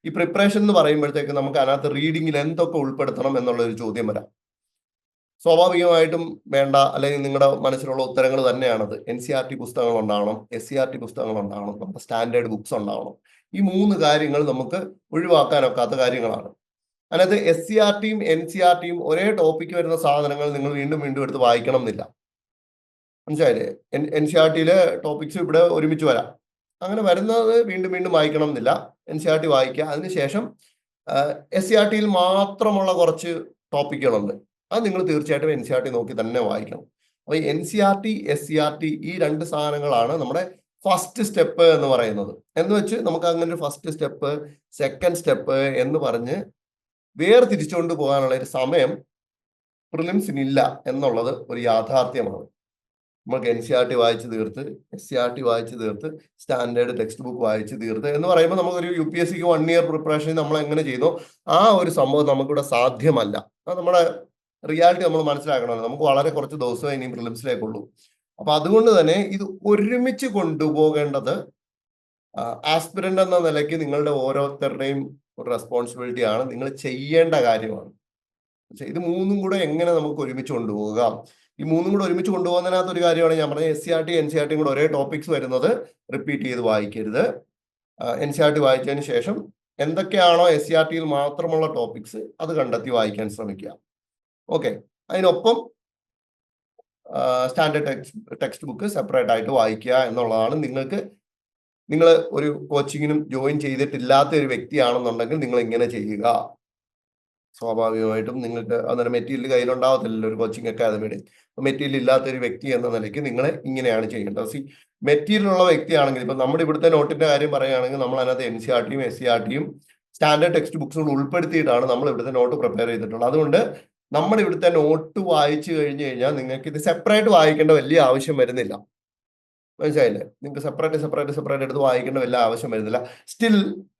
ഈ പ്രിപ്പറേഷൻ എന്ന് പറയുമ്പോഴത്തേക്ക് നമുക്ക് അതിനകത്ത് റീഡിങ്ങിൽ എന്തൊക്കെ ഉൾപ്പെടുത്തണം എന്നുള്ള ഒരു ചോദ്യം വരാം. സ്വാഭാവികമായിട്ടും വേണ്ട, അല്ലെങ്കിൽ നിങ്ങളുടെ മനസ്സിലുള്ള ഉത്തരങ്ങൾ തന്നെയാണത്. NCERT പുസ്തകങ്ങൾ ഉണ്ടാവണം, SCERT പുസ്തകങ്ങൾ ഉണ്ടാവണം, നമ്മുടെ സ്റ്റാൻഡേർഡ് ബുക്സ് ഉണ്ടാവണം. ഈ 3 കാര്യങ്ങൾ നമുക്ക് ഒഴിവാക്കാനൊക്കാത്ത കാര്യങ്ങളാണ്. അതിനകത്ത് SCERTയും NCERTയും ഒരേ ടോപ്പിക്ക് വരുന്ന സാധനങ്ങൾ നിങ്ങൾ വീണ്ടും എടുത്ത് വായിക്കണം എന്നില്ല. മനസ്സിലായില്ലേ? NCERTയിലെ ടോപ്പിക്സ് ഇവിടെ ഒരുമിച്ച് വരാം. അങ്ങനെ വരുന്നത് വീണ്ടും വായിക്കണം എന്നില്ല. NCERT വായിക്കുക. അതിനുശേഷം SCERTയിൽ മാത്രമുള്ള കുറച്ച് ടോപ്പിക്കുകളുണ്ട്. അത് നിങ്ങൾ തീർച്ചയായിട്ടും NCERT നോക്കി തന്നെ വായിക്കണം. അപ്പൊ NCERT, SCERT ഈ 2 സാധനങ്ങളാണ് നമ്മുടെ ഫസ്റ്റ് സ്റ്റെപ്പ് എന്ന് പറയുന്നത്. എന്ന് വെച്ച് നമുക്ക് അങ്ങനെ ഒരു ഫസ്റ്റ് സ്റ്റെപ്പ്, സെക്കൻഡ് സ്റ്റെപ്പ് എന്ന് പറഞ്ഞ് വേർതിരിച്ചുകൊണ്ട് പോകാനുള്ള ഒരു സമയം പ്രിലിംസിനില്ല എന്നുള്ളത് ഒരു യാഥാർത്ഥ്യമാണ്. നമുക്ക് NCERT വായിച്ച് തീർത്ത്, SCERT വായിച്ച് തീർത്ത്, സ്റ്റാൻഡേർഡ് ടെക്സ്റ്റ് ബുക്ക് വായിച്ച് തീർത്ത് എന്ന് പറയുമ്പോൾ നമുക്കൊരു UPSCക്ക് 1 ഇയർ പ്രിപ്പറേഷൻ നമ്മൾ എങ്ങനെ ചെയ്യുന്നോ ആ ഒരു സംഭവം നമുക്കിവിടെ സാധ്യമല്ല. അത് നമ്മുടെ റിയാലിറ്റി നമ്മൾ മനസ്സിലാക്കണമല്ലോ. നമുക്ക് വളരെ കുറച്ച് ദിവസമേ ഇനി പ്രിലിംസിലേക്കുള്ളൂ. അപ്പൊ അതുകൊണ്ട് തന്നെ ഇത് ഒരുമിച്ച് കൊണ്ടുപോകേണ്ടത് ആസ്പിരന്റ് എന്ന നിലയ്ക്ക് നിങ്ങളുടെ ഓരോരുത്തരുടെയും ഒരു റെസ്പോൺസിബിലിറ്റി ആണ്. നിങ്ങൾ ചെയ്യേണ്ട കാര്യമാണ്. ഇത് 3ഉം കൂടെ എങ്ങനെ നമുക്ക് ഒരുമിച്ച് കൊണ്ടുപോകാം? ഈ 3ഉം കൂടെ ഒരുമിച്ച് കൊണ്ടുപോകുന്നതിനകത്ത് ഒരു കാര്യമാണ് ഞാൻ പറഞ്ഞത്. SCERT, NCERT കൂടെ ഒരേ ടോപ്പിക്സ് വരുന്നത് റിപ്പീറ്റ് ചെയ്ത് വായിക്കരുത്. NCERT വായിച്ചതിന് ശേഷം എന്തൊക്കെയാണോ SCERTയിൽ മാത്രമുള്ള ടോപ്പിക്സ് അത് കണ്ടെത്തി വായിക്കാൻ ശ്രമിക്കുക. ഓക്കെ, അതിനൊപ്പം സ്റ്റാൻഡേർഡ് ടെക്സ്റ്റ് ബുക്ക് സെപ്പറേറ്റ് ആയിട്ട് വായിക്കുക എന്നുള്ളതാണ്. നിങ്ങൾ ഒരു കോച്ചിങ്ങിനും ജോയിൻ ചെയ്തിട്ടില്ലാത്ത ഒരു വ്യക്തിയാണെന്നുണ്ടെങ്കിൽ നിങ്ങൾ ഇങ്ങനെ ചെയ്യുക. സ്വാഭാവികമായിട്ടും നിങ്ങൾക്ക് അന്നേരം മെറ്റീരിയൽ കയ്യിലുണ്ടാവത്തില്ലല്ലോ ഒരു കോച്ചിങ് അക്കാദമിയുടെ. മെറ്റീരിയൽ ഇല്ലാത്ത ഒരു വ്യക്തി എന്ന നിലയ്ക്ക് നിങ്ങൾ ഇങ്ങനെയാണ് ചെയ്യേണ്ടത്. മെറ്റീരിയൽ ഉള്ള വ്യക്തിയാണെങ്കിൽ ഇപ്പൊ നമ്മുടെ ഇവിടുത്തെ നോട്ടിന്റെ കാര്യം പറയുകയാണെങ്കിൽ നമ്മൾ അതിനകത്ത് NCERT-യും SCERT-യും സ്റ്റാൻഡേർഡ് ടെക്സ്റ്റ് ബുക്സുകൾ ഉൾപ്പെടുത്തിയിട്ടാണ് നമ്മൾ ഇവിടുത്തെ നോട്ട് പ്രിപ്പയർ ചെയ്തിട്ടുള്ളത്. അതുകൊണ്ട് നമ്മൾ ഇവിടുത്തെ നോട്ട് വായിച്ചു കഴിഞ്ഞു കഴിഞ്ഞാൽ നിങ്ങൾക്ക് ഇത് സെപ്പറേറ്റ് വായിക്കേണ്ട വലിയ ആവശ്യം വരുന്നില്ല. മനസ്സിലായില്ലേ? നിങ്ങൾക്ക് സെപ്പറേറ്റ് എടുത്ത് വായിക്കേണ്ട വലിയ ആവശ്യം വരുന്നില്ല. സ്റ്റിൽ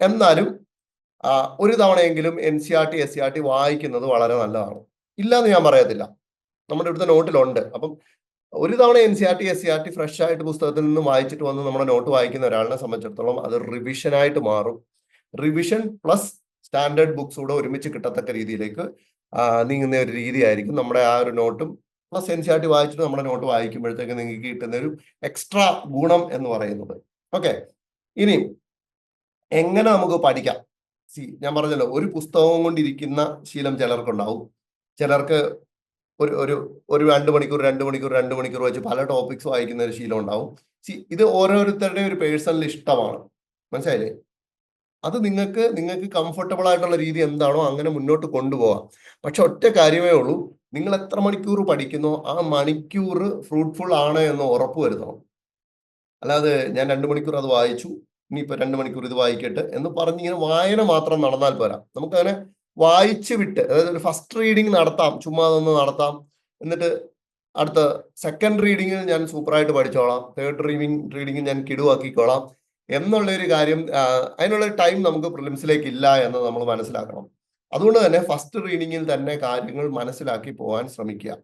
എന്നാലും ഒരു തവണയെങ്കിലും NCERT, SCERT വായിക്കുന്നത് വളരെ നല്ലതാണ്. ഇല്ലാന്ന് ഞാൻ പറയത്തില്ല. നമ്മുടെ ഇവിടുത്തെ നോട്ടിലുണ്ട്. അപ്പം ഒരു തവണ NCERT, SCERT ഫ്രഷ് ആയിട്ട് പുസ്തകത്തിൽ നിന്ന് വായിച്ചിട്ട് വന്ന് നമ്മുടെ നോട്ട് വായിക്കുന്ന ഒരാളിനെ സംബന്ധിച്ചിടത്തോളം അത് റിവിഷൻ ആയിട്ട് മാറും. റിവിഷൻ പ്ലസ് സ്റ്റാൻഡേർഡ് ബുക്സ് കൂടെ ഒരുമിച്ച് കിട്ടത്തക്ക രീതിയിലേക്ക് നീങ്ങുന്ന ഒരു രീതിയായിരിക്കും നമ്മുടെ ആ ഒരു നോട്ടും പ്ലസ് NCERT വായിച്ചിട്ട് നമ്മുടെ നോട്ട് വായിക്കുമ്പോഴത്തേക്ക് നിങ്ങൾക്ക് കിട്ടുന്ന ഒരു എക്സ്ട്രാ ഗുണം എന്ന് പറയുന്നത്. ഓക്കെ, ഇനി എങ്ങനെ നമുക്ക് പഠിക്കാം? ഞാൻ പറഞ്ഞല്ലോ, ഒരു പുസ്തകം കൊണ്ടിരിക്കുന്ന ശീലം ചിലർക്കുണ്ടാവും. ചിലർക്ക് ഒരു 2 മണിക്കൂർ വെച്ച് പല ടോപ്പിക്സ് വായിക്കുന്ന ഒരു ശീലം ഉണ്ടാവും. ഇത് ഓരോരുത്തരുടെയും ഒരു പേഴ്സണൽ ഇഷ്ടമാണ്. മനസ്സിലായില്ലേ? അത് നിങ്ങൾക്ക് കംഫർട്ടബിൾ ആയിട്ടുള്ള രീതി എന്താണോ അങ്ങനെ മുന്നോട്ട് കൊണ്ടുപോകാം. പക്ഷെ ഒറ്റ കാര്യമേ ഉള്ളൂ, നിങ്ങൾ എത്ര മണിക്കൂർ പഠിക്കുന്നോ ആ മണിക്കൂർ ഫ്രൂട്ട്ഫുൾ ആണ് എന്ന് ഉറപ്പ് വരുത്തണം. അല്ലാതെ ഞാൻ 2 മണിക്കൂർ അത് വായിച്ചു, ഇനിയിപ്പോ 2 മണിക്കൂർ ഇത് വായിക്കട്ടെ എന്ന് പറഞ്ഞ് ഇങ്ങനെ വായന മാത്രം നടന്നാൽ പോരാ. നമുക്കങ്ങനെ വായിച്ചു വിട്ട്, അതായത് ഒരു ഫസ്റ്റ് റീഡിങ് നടത്താം, ചുമ്മാ അതൊന്ന് നടത്താം. എന്നിട്ട് അടുത്ത സെക്കൻഡ് റീഡിങ് ഞാൻ സൂപ്പറായിട്ട് പഠിച്ചോളാം, തേർഡ് റീഡിങ് ഞാൻ കിടുവാക്കിക്കോളാം എന്നുള്ള ഒരു കാര്യം, അതിനുള്ള ടൈം നമുക്ക് പ്രിലിംസിലേക്ക് ഇല്ല എന്ന് നമ്മൾ മനസ്സിലാക്കണം. അതുകൊണ്ട് തന്നെ ഫസ്റ്റ് റീഡിങ്ങിൽ തന്നെ കാര്യങ്ങൾ മനസ്സിലാക്കി പോകാൻ ശ്രമിക്കുക.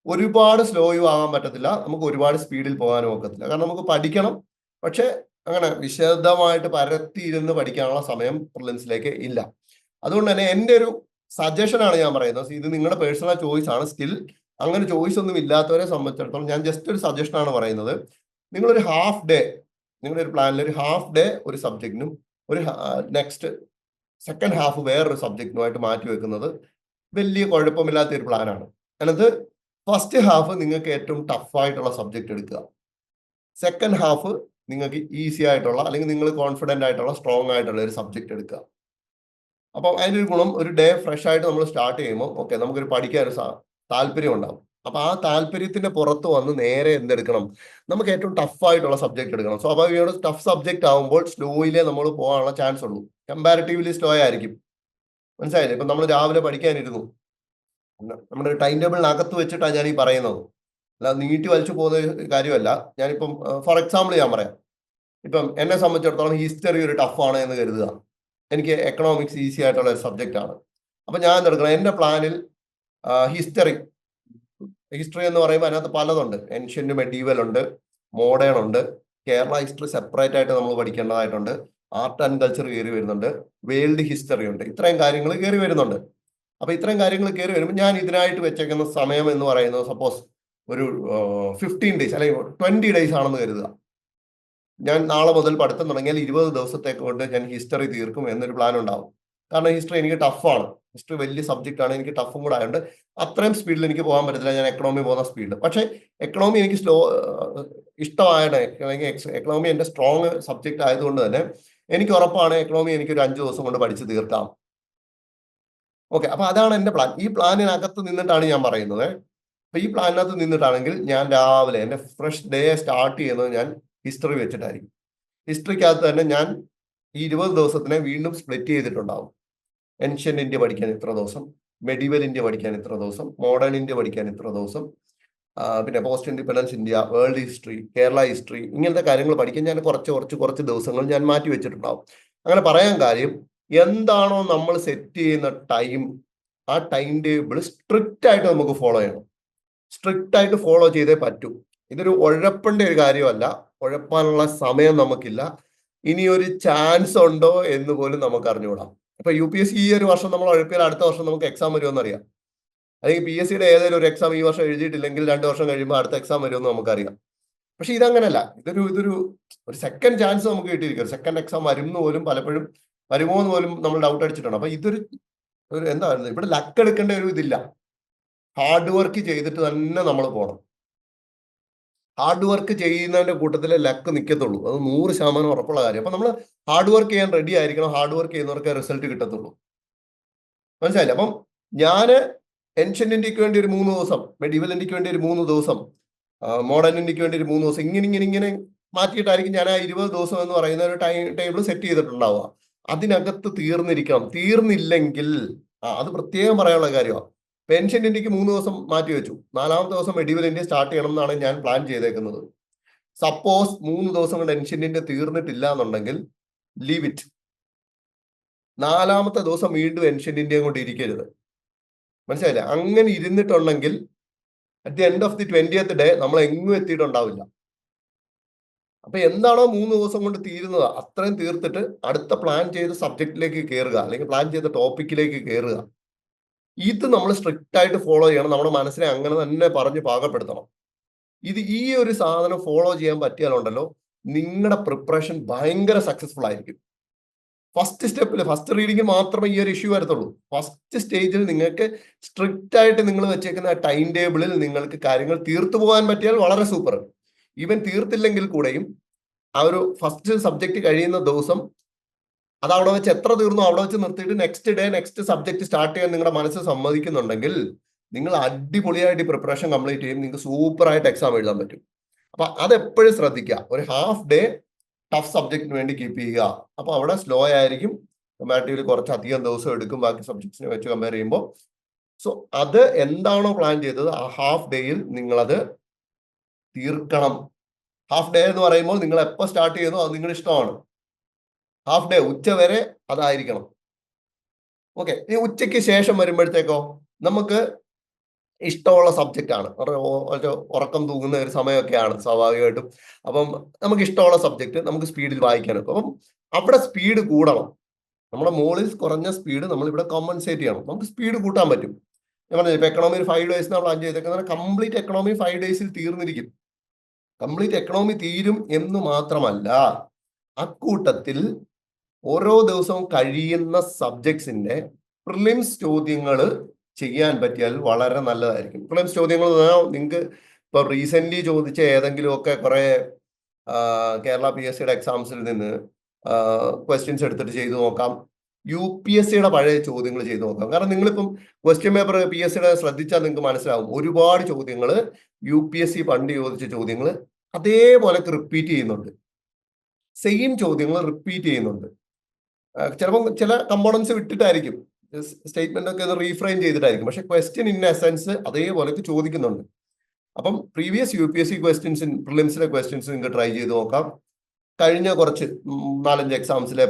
ഒരുപാട് സ്ലോയും ആകാൻ പറ്റത്തില്ല, നമുക്ക് ഒരുപാട് സ്പീഡിൽ പോകാനും ഒക്കത്തില്ല. കാരണം നമുക്ക് പഠിക്കണം, പക്ഷെ അങ്ങനെ വിശദമായിട്ട് പരത്തിയിരുന്ന് പഠിക്കാനുള്ള സമയം പ്രിലിംസിലേക്ക് ഇല്ല. അതുകൊണ്ട് തന്നെ എൻ്റെ ഒരു സജഷനാണ് ഞാൻ പറയുന്നത്. ഇത് നിങ്ങളുടെ പേഴ്സണൽ ചോയ്സ് ആണ്. സ്റ്റിൽ അങ്ങനെ ചോയ്സ് ഒന്നും ഇല്ലാത്തവരെ സംബന്ധിച്ചിടത്തോളം ഞാൻ ജസ്റ്റ് ഒരു സജഷനാണ് പറയുന്നത്. നിങ്ങളൊരു ഹാഫ് ഡേ, നിങ്ങളുടെ ഒരു പ്ലാനിൽ ഒരു ഹാഫ് ഡേ ഒരു സബ്ജക്റ്റിനും ഒരു നെക്സ്റ്റ് സെക്കൻഡ് ഹാഫ് വേറൊരു സബ്ജക്റ്റിനുമായിട്ട് മാറ്റി വെക്കുന്നത് വലിയ കുഴപ്പമില്ലാത്ത ഒരു പ്ലാനാണ്. അതിനകത്ത് ഫസ്റ്റ് ഹാഫ് നിങ്ങൾക്ക് ഏറ്റവും ടഫായിട്ടുള്ള സബ്ജക്റ്റ് എടുക്കുക, സെക്കൻഡ് ഹാഫ് നിങ്ങൾക്ക് ഈസി ആയിട്ടുള്ള അല്ലെങ്കിൽ നിങ്ങൾ കോൺഫിഡന്റ് ആയിട്ടുള്ള സ്ട്രോങ് ആയിട്ടുള്ള ഒരു സബ്ജക്റ്റ് എടുക്കുക. അപ്പം അതിൻ്റെ ഒരു ഗുണം, ഒരു ഡേ ഫ്രഷ് ആയിട്ട് നമ്മൾ സ്റ്റാർട്ട് ചെയ്യുമ്പോൾ ഓക്കെ നമുക്കൊരു പഠിക്കാൻ ഒരു താല്പര്യം ഉണ്ടാവും. അപ്പൊ ആ താല്പര്യത്തിന്റെ പുറത്ത് വന്ന് നേരെ എന്തെടുക്കണം, നമുക്ക് ഏറ്റവും ടഫ് ആയിട്ടുള്ള സബ്ജക്ട് എടുക്കണം. സ്വാഭാവികമായിട്ട് ടഫ് സബ്ജക്ട് ആകുമ്പോൾ സ്ലോയിലേ നമ്മൾ പോകാനുള്ള ചാൻസ് ഉള്ളൂ, കമ്പാരിറ്റീവ്ലി സ്ലോ ആയിരിക്കും. മനസ്സിലായില്ലേ? ഇപ്പൊ നമ്മൾ രാവിലെ പഠിക്കാനിരുന്നു, നമ്മുടെ ടൈം ടേബിളിനകത്ത് വെച്ചിട്ടാണ് ഞാൻ ഈ പറയുന്നത്, അല്ല നീട്ടി വലിച്ചു പോകുന്ന കാര്യമല്ല. ഞാനിപ്പം ഫോർ എക്സാമ്പിൾ ഞാൻ പറയാം. ഇപ്പം എന്നെ സംബന്ധിച്ചിടത്തോളം ഹിസ്റ്ററി ഒരു ടഫാണ് എന്ന് കരുതുക, എനിക്ക് എക്കണോമിക്സ് ഈസി ആയിട്ടുള്ള ഒരു സബ്ജക്റ്റ് ആണ്. അപ്പൊ ഞാൻ എന്തെടുക്കണം, എന്റെ പ്ലാനിൽ ഹിസ്റ്ററി എന്ന് പറയുമ്പോൾ അതിനകത്ത് പലതുണ്ട്. ഏൻഷ്യന്റ് മെഡീവൽ ഉണ്ട്, മോഡേൺ ഉണ്ട്, കേരള ഹിസ്റ്ററി സെപ്പറേറ്റ് ആയിട്ട് നമ്മൾ പഠിക്കേണ്ടതായിട്ടുണ്ട്, ആർട്ട് ആൻഡ് കൾച്ചർ കയറി വരുന്നുണ്ട്, വേൾഡ് ഹിസ്റ്ററി ഉണ്ട്, ഇത്രയും കാര്യങ്ങൾ കയറി വരുന്നുണ്ട്. അപ്പൊ ഇത്രയും കാര്യങ്ങൾ കയറി വരുമ്പോൾ ഞാൻ ഇതിനായിട്ട് വെച്ചേക്കുന്ന സമയം എന്ന് പറയുന്നത് സപ്പോസ് ഒരു 15 ഡേയ്സ് അല്ലെങ്കിൽ 20 ഡേയ്സ് ആണെന്ന് കരുതുക. ഞാൻ നാളെ മുതൽ പഠിത്തം തുടങ്ങിയാൽ 20 ദിവസത്തേക്ക് കൊണ്ട് ഞാൻ ഹിസ്റ്ററി തീർക്കും എന്നൊരു പ്ലാൻ ഉണ്ടാവും. കാരണം ഹിസ്റ്ററി എനിക്ക് ടഫാണ്, ഹിസ്റ്ററി വലിയ സബ്ജക്റ്റ് ആണ്, എനിക്ക് ടഫും കൂടെ ആയതുകൊണ്ട് അത്രയും സ്പീഡിൽ എനിക്ക് പോകാൻ പറ്റത്തില്ല ഞാൻ എക്കണോമി പോകുന്ന സ്പീഡിൽ. പക്ഷേ എക്കണോമി എനിക്ക് ഇഷ്ടമായത്, അല്ലെങ്കിൽ എക്കണോമി എൻ്റെ സ്ട്രോങ് സബ്ജക്റ്റ് ആയതുകൊണ്ട് തന്നെ എനിക്ക് ഉറപ്പാണ് എക്കണോമി എനിക്ക് ഒരു 5 ദിവസം കൊണ്ട് പഠിച്ച് തീർക്കാം. ഓക്കെ, അപ്പൊ അതാണ് എൻ്റെ പ്ലാൻ. ഈ പ്ലാനിനകത്ത് നിന്നിട്ടാണ് ഞാൻ പറയുന്നത്. അപ്പൊ ഈ പ്ലാനിനകത്ത് നിന്നിട്ടാണെങ്കിൽ ഞാൻ രാവിലെ എൻ്റെ ഫ്രഷ് ഡേ സ്റ്റാർട്ട് ചെയ്യുന്നത് ഞാൻ ഹിസ്റ്ററി വെച്ചിട്ടായിരിക്കും. ഹിസ്റ്ററിക്കകത്ത് തന്നെ ഞാൻ ഈ 20 ദിവസത്തിനെ വീണ്ടും സ്പ്ലിറ്റ് ചെയ്തിട്ടുണ്ടാവും. ഏൻഷ്യന്റ് ഇന്ത്യ പഠിക്കാൻ ഇത്ര ദിവസം, മെഡീവൽ ഇന്ത്യ പഠിക്കാൻ ഇത്ര ദിവസം, മോഡേൺ ഇന്ത്യ പഠിക്കാൻ ഇത്ര ദിവസം, പിന്നെ post independence India, world history, Kerala history, ഇങ്ങനത്തെ കാര്യങ്ങൾ പഠിക്കാൻ ഞാൻ കുറച്ച് ദിവസങ്ങൾ ഞാൻ മാറ്റി വെച്ചിട്ടുണ്ടാവും. അങ്ങനെ പറയാൻ കാര്യം, എന്താണോ നമ്മൾ സെറ്റ് ചെയ്യുന്ന ടൈം, ആ ടൈം ടേബിൾ സ്ട്രിക്റ്റ് ആയിട്ട് നമുക്ക് ഫോളോ ചെയ്യണം. സ്ട്രിക്റ്റ് ആയിട്ട് ഫോളോ ചെയ്തേ പറ്റൂ. ഇതൊരു ഉഴപ്പേണ്ട ഒരു കാര്യമല്ല, ഉഴപ്പാനുള്ള സമയം നമുക്കില്ല. ഇനി ഒരു ചാൻസ് ഉണ്ടോ എന്ന് പോലും നമുക്ക് അറിഞ്ഞുകൂടാ. ഇപ്പൊ UPSC ഈ ഒരു വർഷം നമ്മൾ ഉഴപ്പിയാൽ അടുത്ത വർഷം നമുക്ക് എക്സാം വരുമെന്ന് അറിയാം. അല്ലെങ്കിൽ PSCയുടെ ഏതെങ്കിലും ഒരു എക്സാം ഈ വർഷം എഴുതിയിട്ടില്ലെങ്കിൽ 2 വർഷം കഴിയുമ്പോൾ അടുത്ത എക്സാം വരുമെന്ന് നമുക്കറിയാം. പക്ഷെ ഇതങ്ങനല്ല. ഇതൊരു സെക്കൻഡ് ചാൻസ് നമുക്ക് കിട്ടിയിരിക്കും. സെക്കൻഡ് എക്സാം വരുമെന്ന് പോലും പലപ്പോഴും വരുമോ എന്ന് പോലും നമ്മൾ ഡൗട്ട് അടിച്ചിട്ടുണ്ട്. അപ്പൊ ഇതൊരു എന്താ പറയുന്നത്, ഇവിടെ ലക്ക് എടുക്കേണ്ട ഒരു ഇതില്ല. ഹാർഡ് വർക്ക് ചെയ്തിട്ട് തന്നെ നമ്മൾ പോകണം. ഹാർഡ് വർക്ക് ചെയ്യുന്നതിന്റെ കൂട്ടത്തിലെ ലക്ക് നിൽക്കത്തുള്ളൂ. അത് 100% ഉറപ്പുള്ള കാര്യം. അപ്പൊ നമ്മൾ ഹാർഡ് വർക്ക് ചെയ്യാൻ റെഡി ആയിരിക്കണം. ഹാർഡ് വർക്ക് ചെയ്യുന്നവർക്ക് റിസൾട്ട് കിട്ടത്തുള്ളൂ. മനസ്സിലായില്ലേ? അപ്പം ഞാന് ഏൻഷ്യന്റ് ഇന്ത്യക്ക് വേണ്ടി ഒരു 3 ദിവസം, മെഡീവൽ ഇന്ത്യക്ക് വേണ്ടി ഒരു 3 ദിവസം, മോഡേൺ ഇന്ത്യക്ക് വേണ്ടി ഒരു 3 ദിവസം, ഇങ്ങനെ മാറ്റിയിട്ടായിരിക്കും ഞാൻ ആ 20 ദിവസം എന്ന് പറയുന്ന ഒരു ടേബിൾ സെറ്റ് ചെയ്തിട്ടുണ്ടാവുക. അതിനകത്ത് തീർന്നിരിക്കണം. തീർന്നില്ലെങ്കിൽ അത് പ്രത്യേകം പറയാനുള്ള കാര്യമാണ്. പെൻഷൻ ഇന്ത്യക്ക് 3 ദിവസം മാറ്റി വെച്ചു. 4ാമത്തെ ദിവസം മെഡീവൽ ഇന്ത്യ സ്റ്റാർട്ട് ചെയ്യണം എന്നാണ് ഞാൻ പ്ലാൻ ചെയ്തേക്കുന്നത്. സപ്പോസ് 3 ദിവസം കൊണ്ട് ഏൻഷ്യന്റ് ഇന്ത്യ തീർന്നിട്ടില്ല എന്നുണ്ടെങ്കിൽ ലീവ് ഇറ്റ്. 4ാമത്തെ ദിവസം വീണ്ടും ഏൻഷ്യന്റ് ഇന്ത്യയും കൊണ്ട് ഇരിക്കരുത്. മനസ്സിലായില്ലേ? അങ്ങനെ ഇരുന്നിട്ടുണ്ടെങ്കിൽ at the end of the 20th day നമ്മൾ എങ്ങും എത്തിയിട്ടുണ്ടാവില്ല. അപ്പൊ എന്താണോ 3 ദിവസം കൊണ്ട് തീരുന്നത് അത്രയും തീർത്തിട്ട് അടുത്ത പ്ലാൻ ചെയ്ത സബ്ജക്റ്റിലേക്ക് കയറുക, അല്ലെങ്കിൽ പ്ലാൻ ചെയ്ത ടോപ്പിക്കിലേക്ക് കയറുക. ഇത് നമ്മൾ സ്ട്രിക്റ്റ് ആയിട്ട് ഫോളോ ചെയ്യണം. നമ്മുടെ മനസ്സിനെ അങ്ങനെ തന്നെ പറഞ്ഞ് പാകപ്പെടുത്തണം. ഈ ഒരു സാധനം ഫോളോ ചെയ്യാൻ പറ്റിയാലുണ്ടല്ലോ, നിങ്ങളുടെ പ്രിപ്പറേഷൻ ഭയങ്കര സക്സസ്ഫുൾ ആയിരിക്കും. ഫസ്റ്റ് സ്റ്റെപ്പിൽ, ഫസ്റ്റ് റീഡിംഗ് മാത്രമേ ഈ ഒരു ഇഷ്യൂ വരത്തുള്ളൂ. ഫസ്റ്റ് സ്റ്റേജിൽ നിങ്ങൾക്ക് സ്ട്രിക്റ്റ് ആയിട്ട് നിങ്ങൾ വെച്ചേക്കുന്ന ടൈം ടേബിളിൽ നിങ്ങൾക്ക് കാര്യങ്ങൾ തീർത്തു പോകാൻ പറ്റിയാൽ വളരെ സൂപ്പർ. ഈവൻ തീർത്തില്ലെങ്കിൽ കൂടെയും ആ ഒരു ഫസ്റ്റ് സബ്ജക്ട് കഴിയുന്ന ദിവസം അത് അവിടെ വെച്ച് എത്ര തീർന്നു അവിടെ വെച്ച് നിർത്തിയിട്ട് next day next subject start ചെയ്യാൻ നിങ്ങളുടെ മനസ്സ് സമ്മതിക്കുന്നുണ്ടെങ്കിൽ നിങ്ങൾ അടിപൊളിയായിട്ട് പ്രിപ്പറേഷൻ കംപ്ലീറ്റ് ചെയ്യും. നിങ്ങൾക്ക് സൂപ്പർ ആയിട്ട് എക്സാം എഴുതാൻ പറ്റും. അപ്പൊ അതെപ്പോഴും ശ്രദ്ധിക്കുക. ഒരു ഹാഫ് ഡേ ടഫ് സബ്ജക്റ്റിന് വേണ്ടി കീപ്പ് ചെയ്യുക. അപ്പൊ അവിടെ സ്ലോ ആയിരിക്കും. കമ്പാരിറ്റീവ്ലി കുറച്ച് അധികം ദിവസം എടുക്കും ബാക്കി സബ്ജക്ട്സിനെ വെച്ച് കമ്പയർ ചെയ്യുമ്പോൾ. സോ അത് എന്താണോ പ്ലാൻ ചെയ്തത് ആ ഹാഫ് ഡേയിൽ നിങ്ങളത് തീർക്കണം. ഹാഫ് ഡേ എന്ന് പറയുമ്പോൾ നിങ്ങൾ എപ്പോൾ സ്റ്റാർട്ട് ചെയ്യുന്നു അത് നിങ്ങളുടെ ഇഷ്ടമാണ്. ഹാഫ് ഡേ ഉച്ച വരെ അതായിരിക്കണം. ഓക്കെ. ഈ ഉച്ചയ്ക്ക് ശേഷം വരുമ്പോഴത്തേക്കോ നമുക്ക് ഇഷ്ടമുള്ള സബ്ജക്റ്റ് ആണ്. ഉറക്കം തൂങ്ങുന്ന ഒരു സമയമൊക്കെയാണ് സ്വാഭാവികമായിട്ടും. അപ്പം നമുക്ക് ഇഷ്ടമുള്ള സബ്ജക്റ്റ് നമുക്ക് സ്പീഡിൽ വായിക്കാനും. അപ്പം അവിടെ സ്പീഡ് കൂടണം. നമ്മുടെ മോളിൽ കുറഞ്ഞ സ്പീഡ് നമ്മൾ ഇവിടെ കോമ്പൻസേറ്റ് ചെയ്യണം. നമുക്ക് സ്പീഡ് കൂട്ടാൻ പറ്റും. ഞാൻ പറഞ്ഞില്ല, ഇപ്പൊ എക്കണോമി 5 ഡേയ്സ് നമ്മൾ പ്ലാൻ ചെയ്തേക്കുന്നത് കംപ്ലീറ്റ് എക്കണോമി 5 ഡേയ്സിൽ തീർന്നിരിക്കും. കംപ്ലീറ്റ് എക്കണോമി തീരും എന്ന് മാത്രമല്ല, അക്കൂട്ടത്തിൽ ഓരോ ദിവസവും കഴിയുന്ന സബ്ജക്ട്സിന്റെ പ്രിലിംസ് ചോദ്യങ്ങൾ ചെയ്യാൻ പറ്റിയാൽ വളരെ നല്ലതായിരിക്കും. പ്രിലിംസ് ചോദ്യങ്ങൾ നിങ്ങൾക്ക് ഇപ്പൊ റീസെന്റ് ചോദിച്ച ഏതെങ്കിലുമൊക്കെ കുറെ കേരള PSCയുടെ എക്സാംസിൽ നിന്ന് ക്വസ്റ്റ്യൻസ് എടുത്തിട്ട് ചെയ്തു നോക്കാം. UPSCയുടെ പഴയ ചോദ്യങ്ങൾ ചെയ്തു നോക്കാം. കാരണം നിങ്ങളിപ്പം ക്വസ്റ്റ്യൻ പേപ്പർ PSCയുടെ ശ്രദ്ധിച്ചാൽ നിങ്ങൾക്ക് മനസ്സിലാവും. ഒരുപാട് ചോദ്യങ്ങൾ UPSC പണ്ട് ചോദിച്ച ചോദ്യങ്ങൾ അതേപോലെ റിപ്പീറ്റ് ചെയ്യുന്നുണ്ട്. സെയിം ചോദ്യങ്ങൾ റിപ്പീറ്റ് ചെയ്യുന്നുണ്ട്. ചിലപ്പോൾ ചില കമ്പോണൻസ് വിട്ടിട്ടായിരിക്കും, സ്റ്റേറ്റ്മെന്റ് ഒക്കെ റീഫ്രെയിം ചെയ്തിട്ടായിരിക്കും. പക്ഷെ ക്വസ്റ്റ്യൻ ഇൻ എസെൻസ് അതേപോലെ ചോദിക്കുന്നുണ്ട്. അപ്പം പ്രീവിയസ് UPSC ക്വസ്റ്റ്യൻസ്, പ്രിലിംസിലെ ക്വസ്റ്റ്യൻസ് നിങ്ങൾക്ക് ട്രൈ ചെയ്ത് നോക്കാം. കഴിഞ്ഞ കുറച്ച് 4-5 എക്സാംസിലെ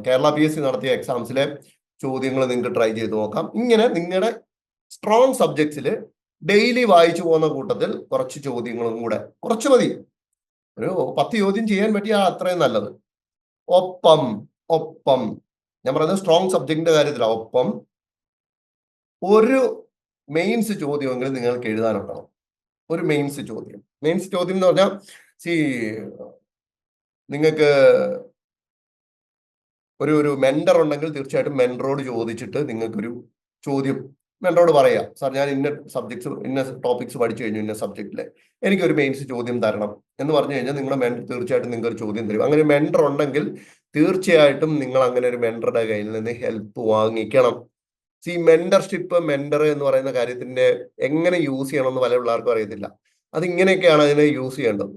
കേരള PSC നടത്തിയ എക്സാംസിലെ ചോദ്യങ്ങൾ നിങ്ങൾക്ക് ട്രൈ ചെയ്ത് നോക്കാം. ഇങ്ങനെ നിങ്ങളുടെ സ്ട്രോങ് സബ്ജക്ട്സിൽ ഡെയിലി വായിച്ചു പോകുന്ന കൂട്ടത്തിൽ കുറച്ച് ചോദ്യങ്ങളും കൂടെ, കുറച്ച് മതി, ഒരു 10 ചോദ്യം ചെയ്യാൻ പറ്റിയാൽ അത്രയും നല്ലത്. ഒപ്പം ഞാൻ പറയുന്നത് സ്ട്രോങ് സബ്ജക്റ്റിന്റെ കാര്യത്തിലാണ്. ഒപ്പം ഒരു മെയിൻസ് ചോദ്യമെങ്കിലും നിങ്ങൾക്ക് എഴുതാനുണ്ടാവും. ഒരു മെയിൻസ് ചോദ്യം എന്ന് പറഞ്ഞാൽ നിങ്ങൾക്ക് ഒരു മെന്റർ ഉണ്ടെങ്കിൽ തീർച്ചയായിട്ടും മെന്ററോട് ചോദിച്ചിട്ട് നിങ്ങൾക്കൊരു ചോദ്യം മെന്ററോട് പറയാം, സാർ ഞാൻ ഇന്ന സബ്ജക്ട്സ് ഇന്ന ടോപ്പിക്സ് പഠിച്ചു കഴിഞ്ഞു, ഇന്ന സബ്ജക്റ്റിലെ എനിക്കൊരു മെയിൻസ് ചോദ്യം തരണം എന്ന് പറഞ്ഞു കഴിഞ്ഞാൽ നിങ്ങളുടെ മെന്റർ തീർച്ചയായിട്ടും നിങ്ങൾക്ക് ഒരു ചോദ്യം തരും. അങ്ങനെ മെന്റർ ഉണ്ടെങ്കിൽ തീർച്ചയായിട്ടും നിങ്ങൾ അങ്ങനെ ഒരു മെന്ററുടെ കയ്യിൽ നിന്ന് ഹെൽപ്പ് വാങ്ങിക്കണം. മെന്റർഷിപ്പ്, മെന്റർ എന്ന് പറയുന്ന കാര്യത്തിന്റെ എങ്ങനെ യൂസ് ചെയ്യണമെന്ന് പല പിള്ളേർക്കും അറിയത്തില്ല. അതിങ്ങനെയൊക്കെയാണ് അതിനെ യൂസ് ചെയ്യേണ്ടത്.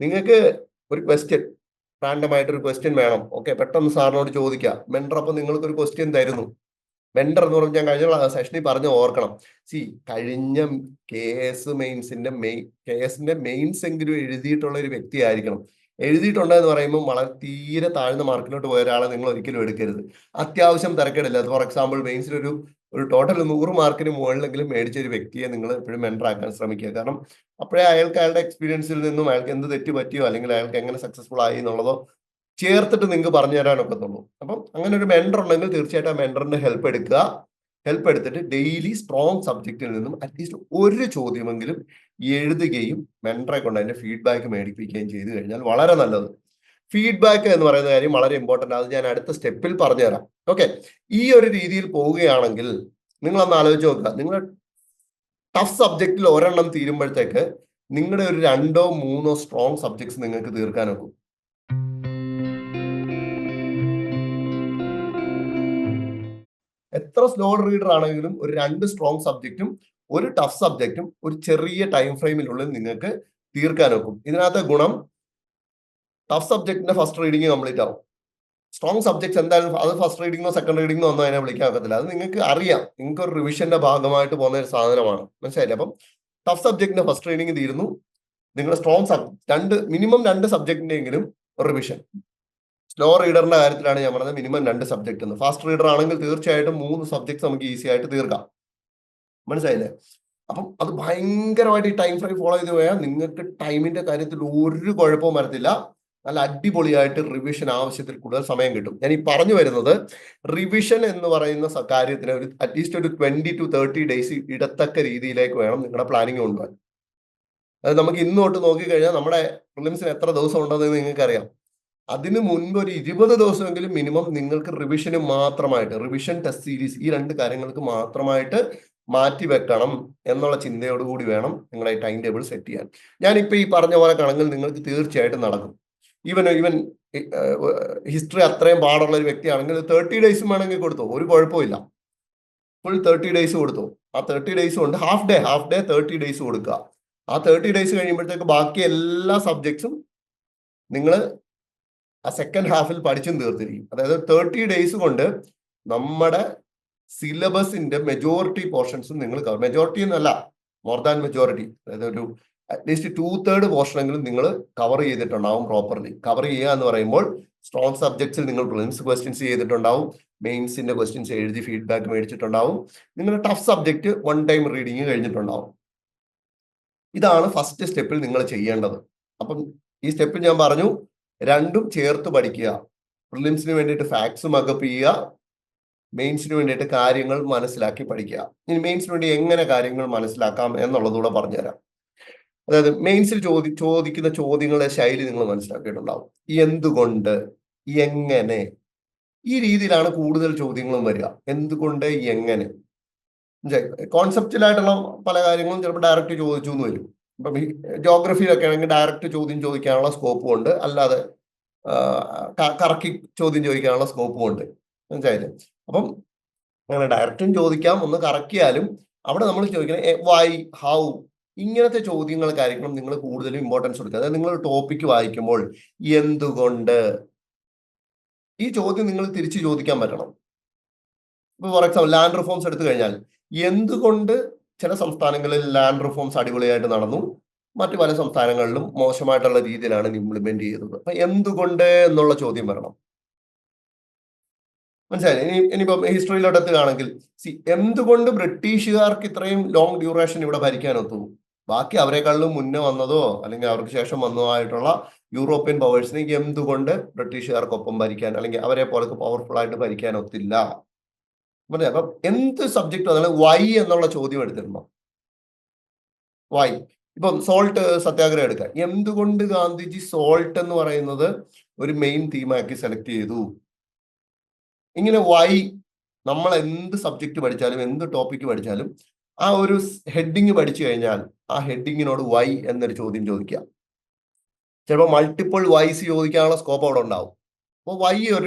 നിങ്ങൾക്ക് ഒരു ക്വസ്റ്റ്യൻ, റാൻഡം ആയിട്ടൊരു ക്വസ്റ്റ്യൻ വേണം, ഓക്കെ, പെട്ടെന്ന് സാറിനോട് ചോദിക്കാം. മെന്റർ അപ്പൊ നിങ്ങൾക്ക് ഒരു ക്വസ്റ്റ്യൻ തരുന്നു. മെന്റർ എന്ന് പറഞ്ഞാൽ ഞാൻ കഴിഞ്ഞ സെഷനിൽ പറഞ്ഞ് ഓർക്കണം. കഴിഞ്ഞ KS മെയിൻസിന്റെ മെയിൻസ് എങ്കിലും എഴുതിയിട്ടുള്ള ഒരു വ്യക്തി ആയിരിക്കണം. എഴുതിയിട്ടുണ്ടെന്ന് പറയുമ്പോൾ വളരെ തീരെ താഴ്ന്ന മാർക്കിലോട്ട് പോയ ഒരാളെ നിങ്ങൾ ഒരിക്കലും എടുക്കരുത്. അത്യാവശ്യം തിരക്കേടില്ല. ഫോർ എക്സാമ്പിൾ മെയിൻസിൽ ഒരു ടോട്ടൽ 100 മാർക്കിന് മുകളിലെങ്കിലും മേടിച്ച ഒരു വ്യക്തിയെ നിങ്ങൾ എപ്പോഴും മെന്റർ ആക്കാൻ ശ്രമിക്കുക. കാരണം അപ്പോഴേ അയാൾക്ക് അയാളുടെ എക്സ്പീരിയൻസിൽ നിന്നും അയാൾക്ക് എന്ത് തെറ്റ് പറ്റിയോ അല്ലെങ്കിൽ അയാൾക്ക് എങ്ങനെ സക്സസ്ഫുൾ ആയി എന്നുള്ളതോ ചേർത്തിട്ട് നിങ്ങൾക്ക് പറഞ്ഞു തരാനൊക്കത്തുള്ളൂ. അപ്പം അങ്ങനെ ഒരു മെന്റർ ഉണ്ടെങ്കിൽ തീർച്ചയായിട്ടും ആ മെന്ററിന്റെ ഹെൽപ്പ് എടുക്കുക. ഹെൽപ്പ് എടുത്തിട്ട് ഡെയിലി സ്ട്രോങ് സബ്ജക്റ്റിൽ നിന്നും അറ്റ്ലീസ്റ്റ് ഒരു ചോദ്യമെങ്കിലും എഴുതുകയും മെന്ററെ കൊണ്ട് അതിന്റെ ഫീഡ്ബാക്ക് മേടിപ്പിക്കുകയും ചെയ്തു കഴിഞ്ഞാൽ വളരെ നല്ലത്. ഫീഡ്ബാക്ക് എന്ന് പറയുന്ന കാര്യം വളരെ ഇമ്പോർട്ടൻ്റ്. അത് ഞാൻ അടുത്ത സ്റ്റെപ്പിൽ പറഞ്ഞുതരാം. ഓക്കെ, ഈ ഒരു രീതിയിൽ പോവുകയാണെങ്കിൽ നിങ്ങളൊന്ന് ആലോചിച്ച് നോക്കുക. നിങ്ങളുടെ ടഫ് സബ്ജക്റ്റിൽ ഒരെണ്ണം തീരുമ്പോഴത്തേക്ക് നിങ്ങളുടെ ഒരു 2-3 സ്ട്രോങ് സബ്ജക്ട്സ് നിങ്ങൾക്ക് തീർക്കാനൊക്കും. എത്ര സ്ലോ റീഡർ ആണെങ്കിലും ഒരു 2 സ്ട്രോങ് സബ്ജക്റ്റും ഒരു ടഫ് സബ്ജക്റ്റും ഒരു ചെറിയ ടൈം ഫ്രെയിമിനുള്ളിൽ നിങ്ങൾക്ക് തീർക്കാൻ വെക്കും. ഇതിനകത്തെ ഗുണം ടഫ് സബ്ജക്റ്റിന്റെ ഫസ്റ്റ് റീഡിങ് കംപ്ലീറ്റ് ആവും. സ്ട്രോങ് സബ്ജക്ട്സ് എന്തായാലും അത് ഫസ്റ്റ് റീഡിങ്ങോ സെക്കൻഡ് റീഡിങ്ങോ ഒന്നും അതിനെ വിളിക്കാൻ ഒക്കത്തില്ല. അത് നിങ്ങൾക്ക് അറിയാം, നിങ്ങൾക്ക് ഒരു റിവിഷന്റെ ഭാഗമായിട്ട് പോകുന്ന ഒരു സാധനമാണ്. മനസ്സിലായില്ലേ? അപ്പം ടഫ് സബ്ജക്റ്റിന്റെ ഫസ്റ്റ് റീഡിങ് തീരുന്നു. നിങ്ങളുടെ സ്ട്രോങ് മിനിമം 2 സബ്ജക്റ്റിന്റെയെങ്കിലും റിവിഷൻ. സ്ലോ റീഡറിന്റെ കാര്യത്തിലാണ് ഞാൻ പറഞ്ഞത് മിനിമം 2 സബ്ജക്ട് എന്ന്. ഫാസ്റ്റ് റീഡർ ആണെങ്കിൽ തീർച്ചയായിട്ടും 3 സബ്ജക്ട്സ് നമുക്ക് ഈസി ആയിട്ട് തീർക്കാം. മനസ്സിലായില്ലേ? അപ്പം അത് ഭയങ്കരമായിട്ട് ഈ ടൈം ഫ്രെയിം ഫോളോ ചെയ്ത് പോയാൽ നിങ്ങൾക്ക് ടൈമിന്റെ കാര്യത്തിൽ ഒരു കുഴപ്പവും വരത്തില്ല. നല്ല അടിപൊളിയായിട്ട് റിവിഷൻ ആവശ്യത്തിൽ കൂടുതൽ സമയം കിട്ടും. ഞാൻ ഈ പറഞ്ഞു വരുന്നത് റിവിഷൻ എന്ന് പറയുന്ന കാര്യത്തിന് ഒരു അറ്റ്ലീസ്റ്റ് ഒരു 20 to 30 ഡേയ്സ് ഇടത്തക്ക രീതിയിലേക്ക് വേണം നിങ്ങളുടെ പ്ലാനിങ് കൊണ്ടുപോകാൻ. അത് നമുക്ക് ഇന്ന് തൊട്ട് നോക്കിക്കഴിഞ്ഞാൽ നമ്മുടെ പ്രിലിംസിന് എത്ര ദിവസം ഉണ്ടെന്ന് നിങ്ങൾക്ക് അറിയാം. അതിന് മുൻപ് ഒരു 20 ദിവസമെങ്കിലും മിനിമം നിങ്ങൾക്ക് റിവിഷന് മാത്രമായിട്ട്, റിവിഷൻ ടെസ്റ്റ് സീരീസ് ഈ 2 കാര്യങ്ങൾക്ക് മാത്രമായിട്ട് മാറ്റി വെക്കണം എന്നുള്ള ചിന്തയോടുകൂടി വേണം നിങ്ങളുടെ ഈ ടൈം ടേബിൾ സെറ്റ് ചെയ്യാൻ. ഞാനിപ്പോ ഈ പറഞ്ഞ പോലെ കണക്കിൽ നിങ്ങൾക്ക് തീർച്ചയായിട്ടും നടക്കും. ഈവൻ ഹിസ്റ്ററി അത്രയും പാടുള്ള ഒരു വ്യക്തിയാണെങ്കിൽ 30 ഡേയ്സും വേണമെങ്കിൽ കൊടുത്തോ, ഒരു കുഴപ്പമില്ല. ഫുൾ 30 ഡേയ്സ് കൊടുത്തു. ആ 30 ഡേയ്സ് കൊണ്ട് ഹാഫ് ഡേ 30 ഡേയ്സ് കൊടുക്കുക. ആ 30 ഡേയ്സ് കഴിയുമ്പോഴത്തേക്ക് ബാക്കി എല്ലാ സബ്ജക്ട്സും നിങ്ങൾ ആ സെക്കൻഡ് ഹാഫിൽ പഠിച്ചും തീർത്തിരിക്കും. അതായത് 30 ഡേയ്സ് കൊണ്ട് നമ്മുടെ സിലബസിന്റെ മെജോറിറ്റി പോർഷൻസും നിങ്ങൾ മെജോറിറ്റി എന്നല്ല, മോർ ദാൻ മെജോറിറ്റി, അതായത് ഒരു അറ്റ്ലീസ്റ്റ് 2/3 പോർഷനെങ്കിലും നിങ്ങൾ കവർ ചെയ്തിട്ടുണ്ടാവും പ്രോപ്പർലി. കവർ ചെയ്യുക എന്ന് പറയുമ്പോൾ സ്ട്രോങ് സബ്ജക്ട്സിൽ നിങ്ങൾ പ്രിലിംസ് ക്വസ്റ്റ്യൻസ് ചെയ്തിട്ടുണ്ടാവും, മെയിൻസിന്റെ ക്വസ്റ്റ്യൻസ് എഴുതി ഫീഡ്ബാക്ക് മേടിച്ചിട്ടുണ്ടാവും, നിങ്ങളുടെ ടഫ് സബ്ജക്ട് 1 ടൈം റീഡിങ് കഴിഞ്ഞിട്ടുണ്ടാവും. ഇതാണ് ഫസ്റ്റ് സ്റ്റെപ്പിൽ നിങ്ങൾ ചെയ്യേണ്ടത്. അപ്പം ഈ സ്റ്റെപ്പിൽ ഞാൻ പറഞ്ഞു, രണ്ടും ചേർത്ത് പഠിക്കുക. പ്രിലിംസിന് വേണ്ടിയിട്ട് ഫാക്ട്സ് മക്കപ്പ് ചെയ്യുക, മെയിൻസിന് വേണ്ടിയിട്ട് കാര്യങ്ങൾ മനസ്സിലാക്കി പഠിക്കുക. ഇനി മെയിൻസിന് വേണ്ടി എങ്ങനെ കാര്യങ്ങൾ മനസ്സിലാക്കാം എന്നുള്ളതുകൂടെ പറഞ്ഞുതരാം. അതായത് മെയിൻസിൽ ചോദിക്കുന്ന ചോദ്യങ്ങളുടെ ശൈലി നിങ്ങൾ മനസ്സിലാക്കിയിട്ടുണ്ടാവും. എന്തുകൊണ്ട്, എങ്ങനെ, ഈ രീതിയിലാണ് കൂടുതൽ ചോദ്യങ്ങളും വരിക. എന്തുകൊണ്ട്, എങ്ങനെ. കോൺസെപ്റ്റിലായിട്ടുള്ള പല കാര്യങ്ങളും ചിലപ്പോൾ ഡയറക്റ്റ് ചോദിച്ചു എന്ന് വരും. ഇപ്പം ജോഗ്രഫിയിലൊക്കെ ആണെങ്കിൽ ഡയറക്റ്റ് ചോദ്യം ചോദിക്കാനുള്ള സ്കോപ്പും ഉണ്ട്, അല്ലാതെ കറക്കി ചോദ്യം ചോദിക്കാനുള്ള സ്കോപ്പും ഉണ്ട്. മനസ്സിലായില്ലേ? അപ്പം അങ്ങനെ ഡയറക്റ്റും ചോദിക്കാം, ഒന്ന് കറക്കിയാലും അവിടെ നമ്മൾ ചോദിക്കുന്നത് വൈ, ഹൗ, ഇങ്ങനത്തെ ചോദ്യങ്ങൾക്കായിരിക്കണം നിങ്ങൾ കൂടുതലും ഇമ്പോർട്ടൻസ് കൊടുക്കുക. അതായത് നിങ്ങൾ ടോപ്പിക്ക് വായിക്കുമ്പോൾ എന്തുകൊണ്ട്, ഈ ചോദ്യം നിങ്ങൾ തിരിച്ചു ചോദിക്കാൻ പറ്റണം. ഇപ്പൊ ഫോർ എക്സാമ്പിൾ ലാൻഡ് റിഫോംസ് എടുത്തു കഴിഞ്ഞാൽ എന്തുകൊണ്ട് ചില സംസ്ഥാനങ്ങളിൽ ലാൻഡ് റിഫോംസ് അടിപൊളിയായിട്ട് നടന്നു, മറ്റു പല സംസ്ഥാനങ്ങളിലും മോശമായിട്ടുള്ള രീതിയിലാണ് ഇംപ്ലിമെന്റ് ചെയ്തത്. അപ്പൊ എന്തുകൊണ്ട് എന്നുള്ള ചോദ്യം വരണം. മനസ്സിലായി? ഇനിയിപ്പം ഹിസ്റ്ററിയിലോട്ട് എത്തുകയാണെങ്കിൽ എന്തുകൊണ്ട് ബ്രിട്ടീഷുകാർക്ക് ഇത്രയും ലോങ് ഡ്യൂറേഷൻ ഇവിടെ ഭരിക്കാൻ ഒത്തു? ബാക്കി അവരെക്കാളിലും മുന്നേ വന്നതോ അല്ലെങ്കിൽ അവർക്ക് ശേഷം വന്നതോ ആയിട്ടുള്ള യൂറോപ്യൻ പവേഴ്സിന് എന്തുകൊണ്ട് ബ്രിട്ടീഷുകാർക്കൊപ്പം ഭരിക്കാൻ അല്ലെങ്കിൽ അവരെ പോലെ പവർഫുൾ ആയിട്ട് ഭരിക്കാൻ ഒത്തില്ല? അപ്പം എന്ത് സബ്ജക്റ്റ് വന്നാലും വൈ എന്നുള്ള ചോദ്യം എടുത്തിരുന്നോ? വൈ. ഇപ്പം സോൾട്ട് സത്യാഗ്രഹം എടുക്കാം. എന്തുകൊണ്ട് ഗാന്ധിജി സോൾട്ട് എന്ന് പറയുന്നത് ഒരു മെയിൻ തീമാക്കി സെലക്ട് ചെയ്തു? ഇങ്ങനെ വൈ. നമ്മൾ എന്ത് സബ്ജക്ട് പഠിച്ചാലും എന്ത് ടോപ്പിക് പഠിച്ചാലും ആ ഒരു ഹെഡിങ് പഠിച്ചു കഴിഞ്ഞാൽ ആ ഹെഡിങ്ങിനോട് വൈ എന്നൊരു ചോദ്യം ചോദിക്കാം. ചിലപ്പോൾ മൾട്ടിപ്പിൾ വൈസ് ചോദിക്കാനുള്ള സ്കോപ്പ് അവിടെ ഉണ്ടാവും. അപ്പോൾ വൈ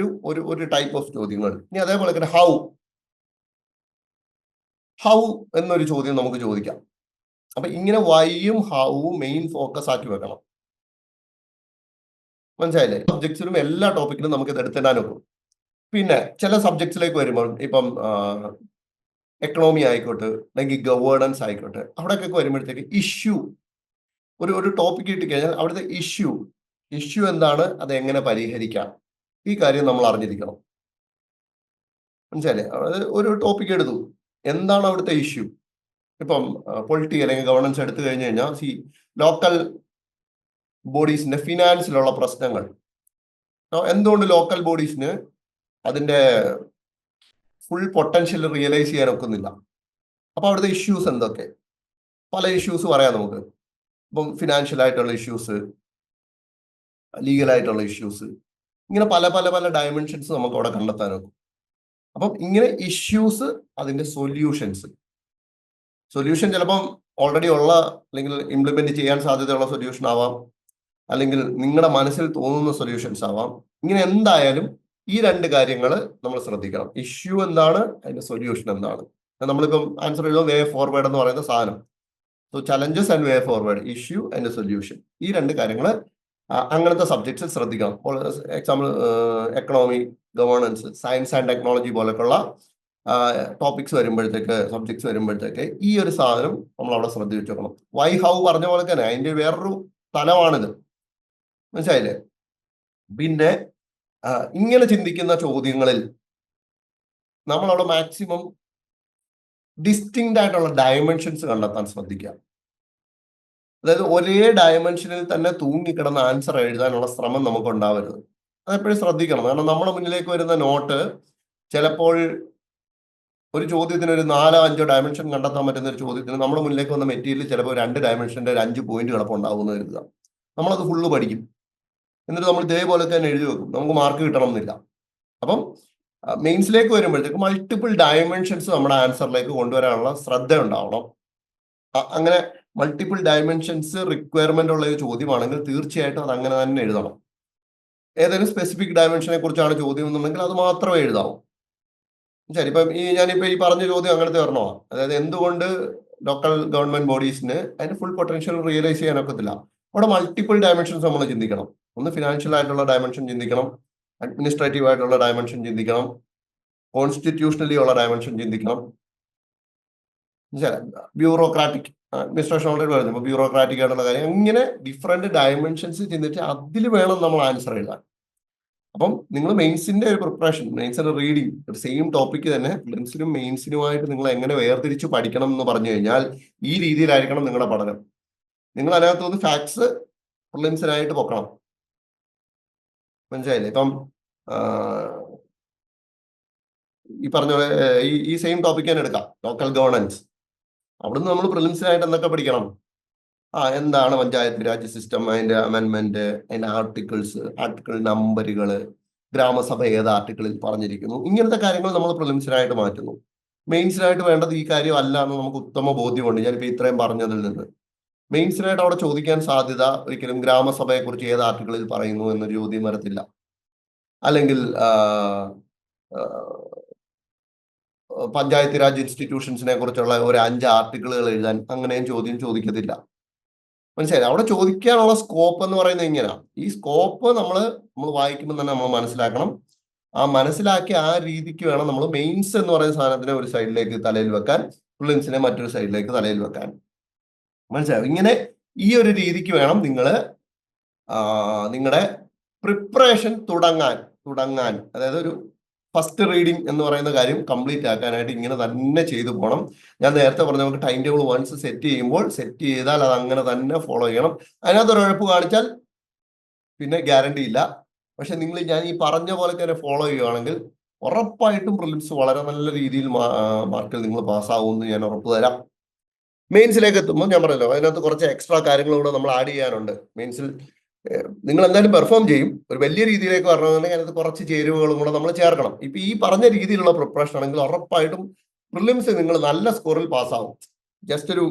ഒരു ടൈപ്പ് ഓഫ് ചോദ്യങ്ങൾ. ഇനി അതേപോലെ തന്നെ ഹൗ എന്നൊരു ചോദ്യം നമുക്ക് ചോദിക്കാം. അപ്പൊ ഇങ്ങനെ വൈയും ഹൗവും മെയിൻ ഫോക്കസ് ആക്കി വെക്കണം. മനസ്സിലായില്ലേ? സബ്ജക്ട്സിലും എല്ലാ ടോപ്പിക്കിലും നമുക്ക് ഇത് എടുത്തിടാൻ ഒക്കും. പിന്നെ ചില സബ്ജക്ട്സിലേക്ക് വരുമ്പോൾ ഇപ്പം എക്കണോമി ആയിക്കോട്ടെ അല്ലെങ്കിൽ ഗവേണൻസ് ആയിക്കോട്ടെ, അവിടെയൊക്കെ വരുമ്പോഴത്തേക്ക് ഇഷ്യൂ ഒരു ടോപ്പിക് കിട്ടിക്കഴിഞ്ഞാൽ അവിടുത്തെ ഇഷ്യൂ എന്താണ്, അത് എങ്ങനെ പരിഹരിക്കാം, ഈ കാര്യം നമ്മൾ അറിഞ്ഞിരിക്കണം. മനസ്സിലായില്ലേ? അതായത് ഒരു ടോപ്പിക് എടുത്തു, എന്താണ് അവിടുത്തെ ഇഷ്യൂ. ഇപ്പം പൊളിറ്റി അല്ലെങ്കിൽ ഗവേണൻസ് എടുത്തു കഴിഞ്ഞു കഴിഞ്ഞാൽ ലോക്കൽ ബോഡീസിന്റെ ഫിനാൻസിലുള്ള പ്രശ്നങ്ങൾ, എന്തുകൊണ്ട് ലോക്കൽ ബോഡീസിന് അതിന്റെ ഫുൾ പൊട്ടൻഷ്യൽ റിയലൈസ് ചെയ്യാൻ ഒക്കുന്നില്ല. അപ്പൊ അവിടുത്തെ ഇഷ്യൂസ് എന്തൊക്കെ? പല ഇഷ്യൂസ് പറയാം നമുക്ക്. ഇപ്പം ഫിനാൻഷ്യൽ ആയിട്ടുള്ള ഇഷ്യൂസ്, ലീഗലായിട്ടുള്ള ഇഷ്യൂസ്, ഇങ്ങനെ പല പല പല ഡയമെൻഷൻസ് നമുക്ക് അവിടെ കണ്ടെത്താൻ ഒക്കും. അപ്പം ഇങ്ങനെ ഇഷ്യൂസ്, അതിന്റെ സൊല്യൂഷൻ ചിലപ്പം ഓൾറെഡി ഉള്ള അല്ലെങ്കിൽ ഇംപ്ലിമെന്റ് ചെയ്യാൻ സാധ്യതയുള്ള സൊല്യൂഷൻ ആവാം, അല്ലെങ്കിൽ നിങ്ങളുടെ മനസ്സിൽ തോന്നുന്ന സൊല്യൂഷൻസ് ആവാം. ഇങ്ങനെ എന്തായാലും ഈ രണ്ട് കാര്യങ്ങൾ നമ്മൾ ശ്രദ്ധിക്കണം. ഇഷ്യൂ എന്താണ്, അതിന്റെ സൊല്യൂഷൻ എന്താണ്. നമ്മളിപ്പം ആൻസർ എഴുതും വേ ഫോർവേഡ് എന്ന് പറയുന്ന സാധനം. So challenges and way forward, issue and solution, ഈ രണ്ട് കാര്യങ്ങൾ അങ്ങനത്തെ സബ്ജക്ട്സ് ശ്രദ്ധിക്കണം. Example economy, governance, science and technology പോലെയുള്ള ടോപ്പിക്സ് വരുമ്പോഴത്തേക്ക്, സബ്ജക്ട്സ് വരുമ്പോഴത്തേക്ക് ഈ ഒരു സാധനം നമ്മൾ അവിടെ ശ്രദ്ധിച്ചു വെക്കണം. വൈ ഹൗ പറഞ്ഞ പോലെ തന്നെ അതിന്റെ വേറൊരു തലമാണിത്, മനസ്സിലായില്ലേ? പിന്നെ ഇങ്ങനെ ചിന്തിക്കുന്ന ചോദ്യങ്ങളിൽ നമ്മളവിടെ മാക്സിമം ഡിസ്റ്റിങ്ക്റ്റ് ആയിട്ടുള്ള ഡയമെൻഷൻസ് കണ്ടെത്താൻ ശ്രദ്ധിക്കുക. അതായത് ഒരേ ഡയമെൻഷനിൽ തന്നെ തൂങ്ങിക്കിടന്ന ആൻസർ എഴുതാനുള്ള ശ്രമം നമുക്ക് ഉണ്ടാവരുത്. അതെപ്പോഴും ശ്രദ്ധിക്കണം. കാരണം നമ്മുടെ മുന്നിലേക്ക് വരുന്ന നോട്ട് ചിലപ്പോൾ ഒരു ചോദ്യത്തിന് ഒരു 4-5 ഡയമെൻഷൻ കണ്ടെത്താൻ പറ്റുന്ന ഒരു ചോദ്യത്തിന് നമ്മുടെ മുന്നിലേക്ക് വന്ന മെറ്റീരിയൽ ചിലപ്പോൾ 2 ഡയമെൻഷന്റെ 5 പോയിന്റ് കിടപ്പ് ഉണ്ടാവുമെന്ന് കരുതുക. നമ്മളത് ഫുള്ള് പഠിക്കും, എന്നിട്ട് നമ്മൾ ഇതേപോലെ തന്നെ എഴുതി വെക്കും, നമുക്ക് മാർക്ക് കിട്ടണം എന്നില്ല. അപ്പം മെയിൻസിലേക്ക് വരുമ്പോഴത്തേക്ക് മൾട്ടിപ്പിൾ ഡയമെൻഷൻസ് നമ്മുടെ ആൻസറിലേക്ക് കൊണ്ടുവരാനുള്ള ശ്രദ്ധ ഉണ്ടാവണം. അങ്ങനെ മൾട്ടിപ്പിൾ ഡയമെൻഷൻസ് റിക്വയർമെന്റ് ഉള്ള ഒരു ചോദ്യമാണെങ്കിൽ തീർച്ചയായിട്ടും അത് അങ്ങനെ തന്നെ എഴുതണം. ഏതെങ്കിലും സ്പെസിഫിക് ഡയമെൻഷനെ കുറിച്ചാണ് ചോദ്യം എന്നുണ്ടെങ്കിൽ അത് മാത്രമേ എഴുതാവൂ. ശരി, ഇപ്പം ഞാനിപ്പോ ഈ പറഞ്ഞ ചോദ്യം അങ്ങനത്തെ വരണോ, അതായത് എന്തുകൊണ്ട് ലോക്കൽ ഗവൺമെന്റ് ബോഡീസിന് അതിന്റെ ഫുൾ പൊട്ടൻഷ്യൽ റിയലൈസ് ചെയ്യാനൊക്കത്തില്ല. അവിടെ മൾട്ടിപ്പിൾ ഡയമെൻഷൻസ് നമ്മൾ ചിന്തിക്കണം. ഒന്ന് ഫിനാൻഷ്യൽ ആയിട്ടുള്ള ഡയമെൻഷൻ ചിന്തിക്കണം, അഡ്മിനിസ്ട്രേറ്റീവ് ആയിട്ടുള്ള ഡയമെൻഷൻ ചിന്തിക്കണം, കോൺസ്റ്റിറ്റ്യൂഷണലി ഉള്ള ഡയമെൻഷൻ ചിന്തിക്കണം, ബ്യൂറോക്രാറ്റിക് അഡ്മിനിസ്ട്രേഷൻ ഓൾറെഡി പറഞ്ഞു, ബ്യൂറോക്രാറ്റിക് ആയിട്ടുള്ള കാര്യം, ഇങ്ങനെ ഡിഫറെന്റ് ഡയമെൻഷൻസ് ചിന്തിച്ച് അതിൽ വേണം നമ്മൾ ആൻസർ എഴുതാൻ. അപ്പം നിങ്ങൾ മെയിൻസിന്റെ ഒരു പ്രിപ്പറേഷൻ, മെയിൻസിന്റെ റീഡിങ്, സെയിം ടോപ്പിക്ക് തന്നെ പ്രിലിംസിനും മെയിൻസിനുമായിട്ട് നിങ്ങൾ എങ്ങനെ വേർതിരിച്ച് പഠിക്കണം എന്ന് പറഞ്ഞു കഴിഞ്ഞാൽ ഈ രീതിയിലായിരിക്കണം നിങ്ങളുടെ പഠനം. നിങ്ങൾ അതിനകത്ത് നിന്ന് ഫാക്ട്സ് പ്രിലിംസിനായിട്ട് പൊക്കണം, മനസ്സിലായില്ലേ? ഇപ്പം ഈ പറഞ്ഞ പോലെ ഈ സെയിം ടോപ്പിക്ക് തന്നെ എടുക്കാം, ലോക്കൽ ഗവർണൻസ്. അവിടുന്ന് നമ്മൾ പ്രിലിംസിനായിട്ട് എന്തൊക്കെ പഠിക്കണം? എന്താണ് പഞ്ചായത്ത് രാജ് സിസ്റ്റം, അതിന്റെ അമെൻമെന്റ്, അതിന്റെ ആർട്ടിക്കിൾ നമ്പറുകൾ, ഗ്രാമസഭ ഏത് ആർട്ടിക്കിളിൽ പറഞ്ഞിരിക്കുന്നു, ഇങ്ങനത്തെ കാര്യങ്ങൾ നമ്മൾ പ്രിലിംസിനായിട്ട് മാറ്റുന്നു. മെയിൻസിനായിട്ട് വേണ്ടത് ഈ കാര്യം അല്ല എന്ന് നമുക്ക് ഉത്തമ ബോധ്യമുണ്ട്. ഞാനിപ്പോ ഇത്രയും പറഞ്ഞതിൽ നിന്ന് മെയിൻസിനായിട്ട് അവിടെ ചോദിക്കാൻ സാധ്യത ഒരിക്കലും ഗ്രാമസഭയെ കുറിച്ച് ഏത് ആർട്ടിക്കിളിൽ പറയുന്നു എന്നൊരു ചോദ്യം വരത്തില്ല. അല്ലെങ്കിൽ പഞ്ചായത്ത് രാജ് ഇൻസ്റ്റിറ്റ്യൂഷൻസിനെ കുറിച്ചുള്ള ഒരു 5 ആർട്ടിക്കിളുകൾ എഴുതാൻ അങ്ങനെയും ചോദ്യം ചോദിക്കത്തില്ല, മനസ്സിലായി? അവിടെ ചോദിക്കാനുള്ള സ്കോപ്പ് എന്ന് പറയുന്നത് ഇങ്ങനെയാണ്. ഈ സ്കോപ്പ് നമ്മൾ വായിക്കുമ്പോൾ തന്നെ നമ്മൾ മനസ്സിലാക്കണം. മനസ്സിലാക്കി ആ രീതിക്ക് വേണം നമ്മൾ മെയിൻസ് എന്ന് പറയുന്ന സാധനത്തിനെ ഒരു സൈഡിലേക്ക് തലയിൽ വെക്കാൻ, പ്രിലിംസിനെ മറ്റൊരു സൈഡിലേക്ക് തലയിൽ വെക്കാൻ, മനസ്സിലാവും? ഇങ്ങനെ ഈ ഒരു രീതിക്ക് വേണം നിങ്ങൾ നിങ്ങളുടെ പ്രിപ്പറേഷൻ തുടങ്ങാൻ. അതായത് ഒരു ഫസ്റ്റ് റീഡിങ് എന്ന് പറയുന്ന കാര്യം കംപ്ലീറ്റ് ആക്കാനായിട്ട് ഇങ്ങനെ തന്നെ ചെയ്തു പോകണം. ഞാൻ നേരത്തെ പറഞ്ഞ നമുക്ക് ടൈം ടേബിൾ വൺസ് സെറ്റ് ചെയ്താൽ അത് അങ്ങനെ തന്നെ ഫോളോ ചെയ്യണം. അതിനകത്ത് ഒരു ഉഴപ്പ് കാണിച്ചാൽ പിന്നെ ഗ്യാരണ്ടി ഇല്ല. പക്ഷെ ഞാൻ ഈ പറഞ്ഞ പോലെ തന്നെ ഫോളോ ചെയ്യുകയാണെങ്കിൽ ഉറപ്പായിട്ടും പ്രിലിംസ് വളരെ നല്ല രീതിയിൽ മാർക്കിൽ നിങ്ങൾ പാസ്സാവുമെന്ന് ഞാൻ ഉറപ്പ് തരാം. മെയിൻസിലേക്ക് എത്തുമ്പോൾ ഞാൻ പറഞ്ഞല്ലോ, അതിനകത്ത് കുറച്ച് എക്സ്ട്രാ കാര്യങ്ങൾ കൂടെ നമ്മൾ ആഡ് ചെയ്യാനുണ്ട്. മെയിൻസിൽ നിങ്ങൾ എന്തായാലും പെർഫോം ചെയ്യും. ഒരു വലിയ രീതിയിലേക്ക് വരണമെന്നുണ്ടെങ്കിൽ അതിനകത്ത് കുറച്ച് ചേരുവകളും കൂടെ നമ്മൾ ചേർക്കണം. ഇപ്പൊ ഈ പറഞ്ഞ രീതിയിലുള്ള പ്രിപ്പറേഷൻ ആണെങ്കിൽ ഉറപ്പായിട്ടും പ്രിലിംസ് നിങ്ങൾ നല്ല സ്കോറിൽ പാസ്സാവും. ജസ്റ്റ് ഒരു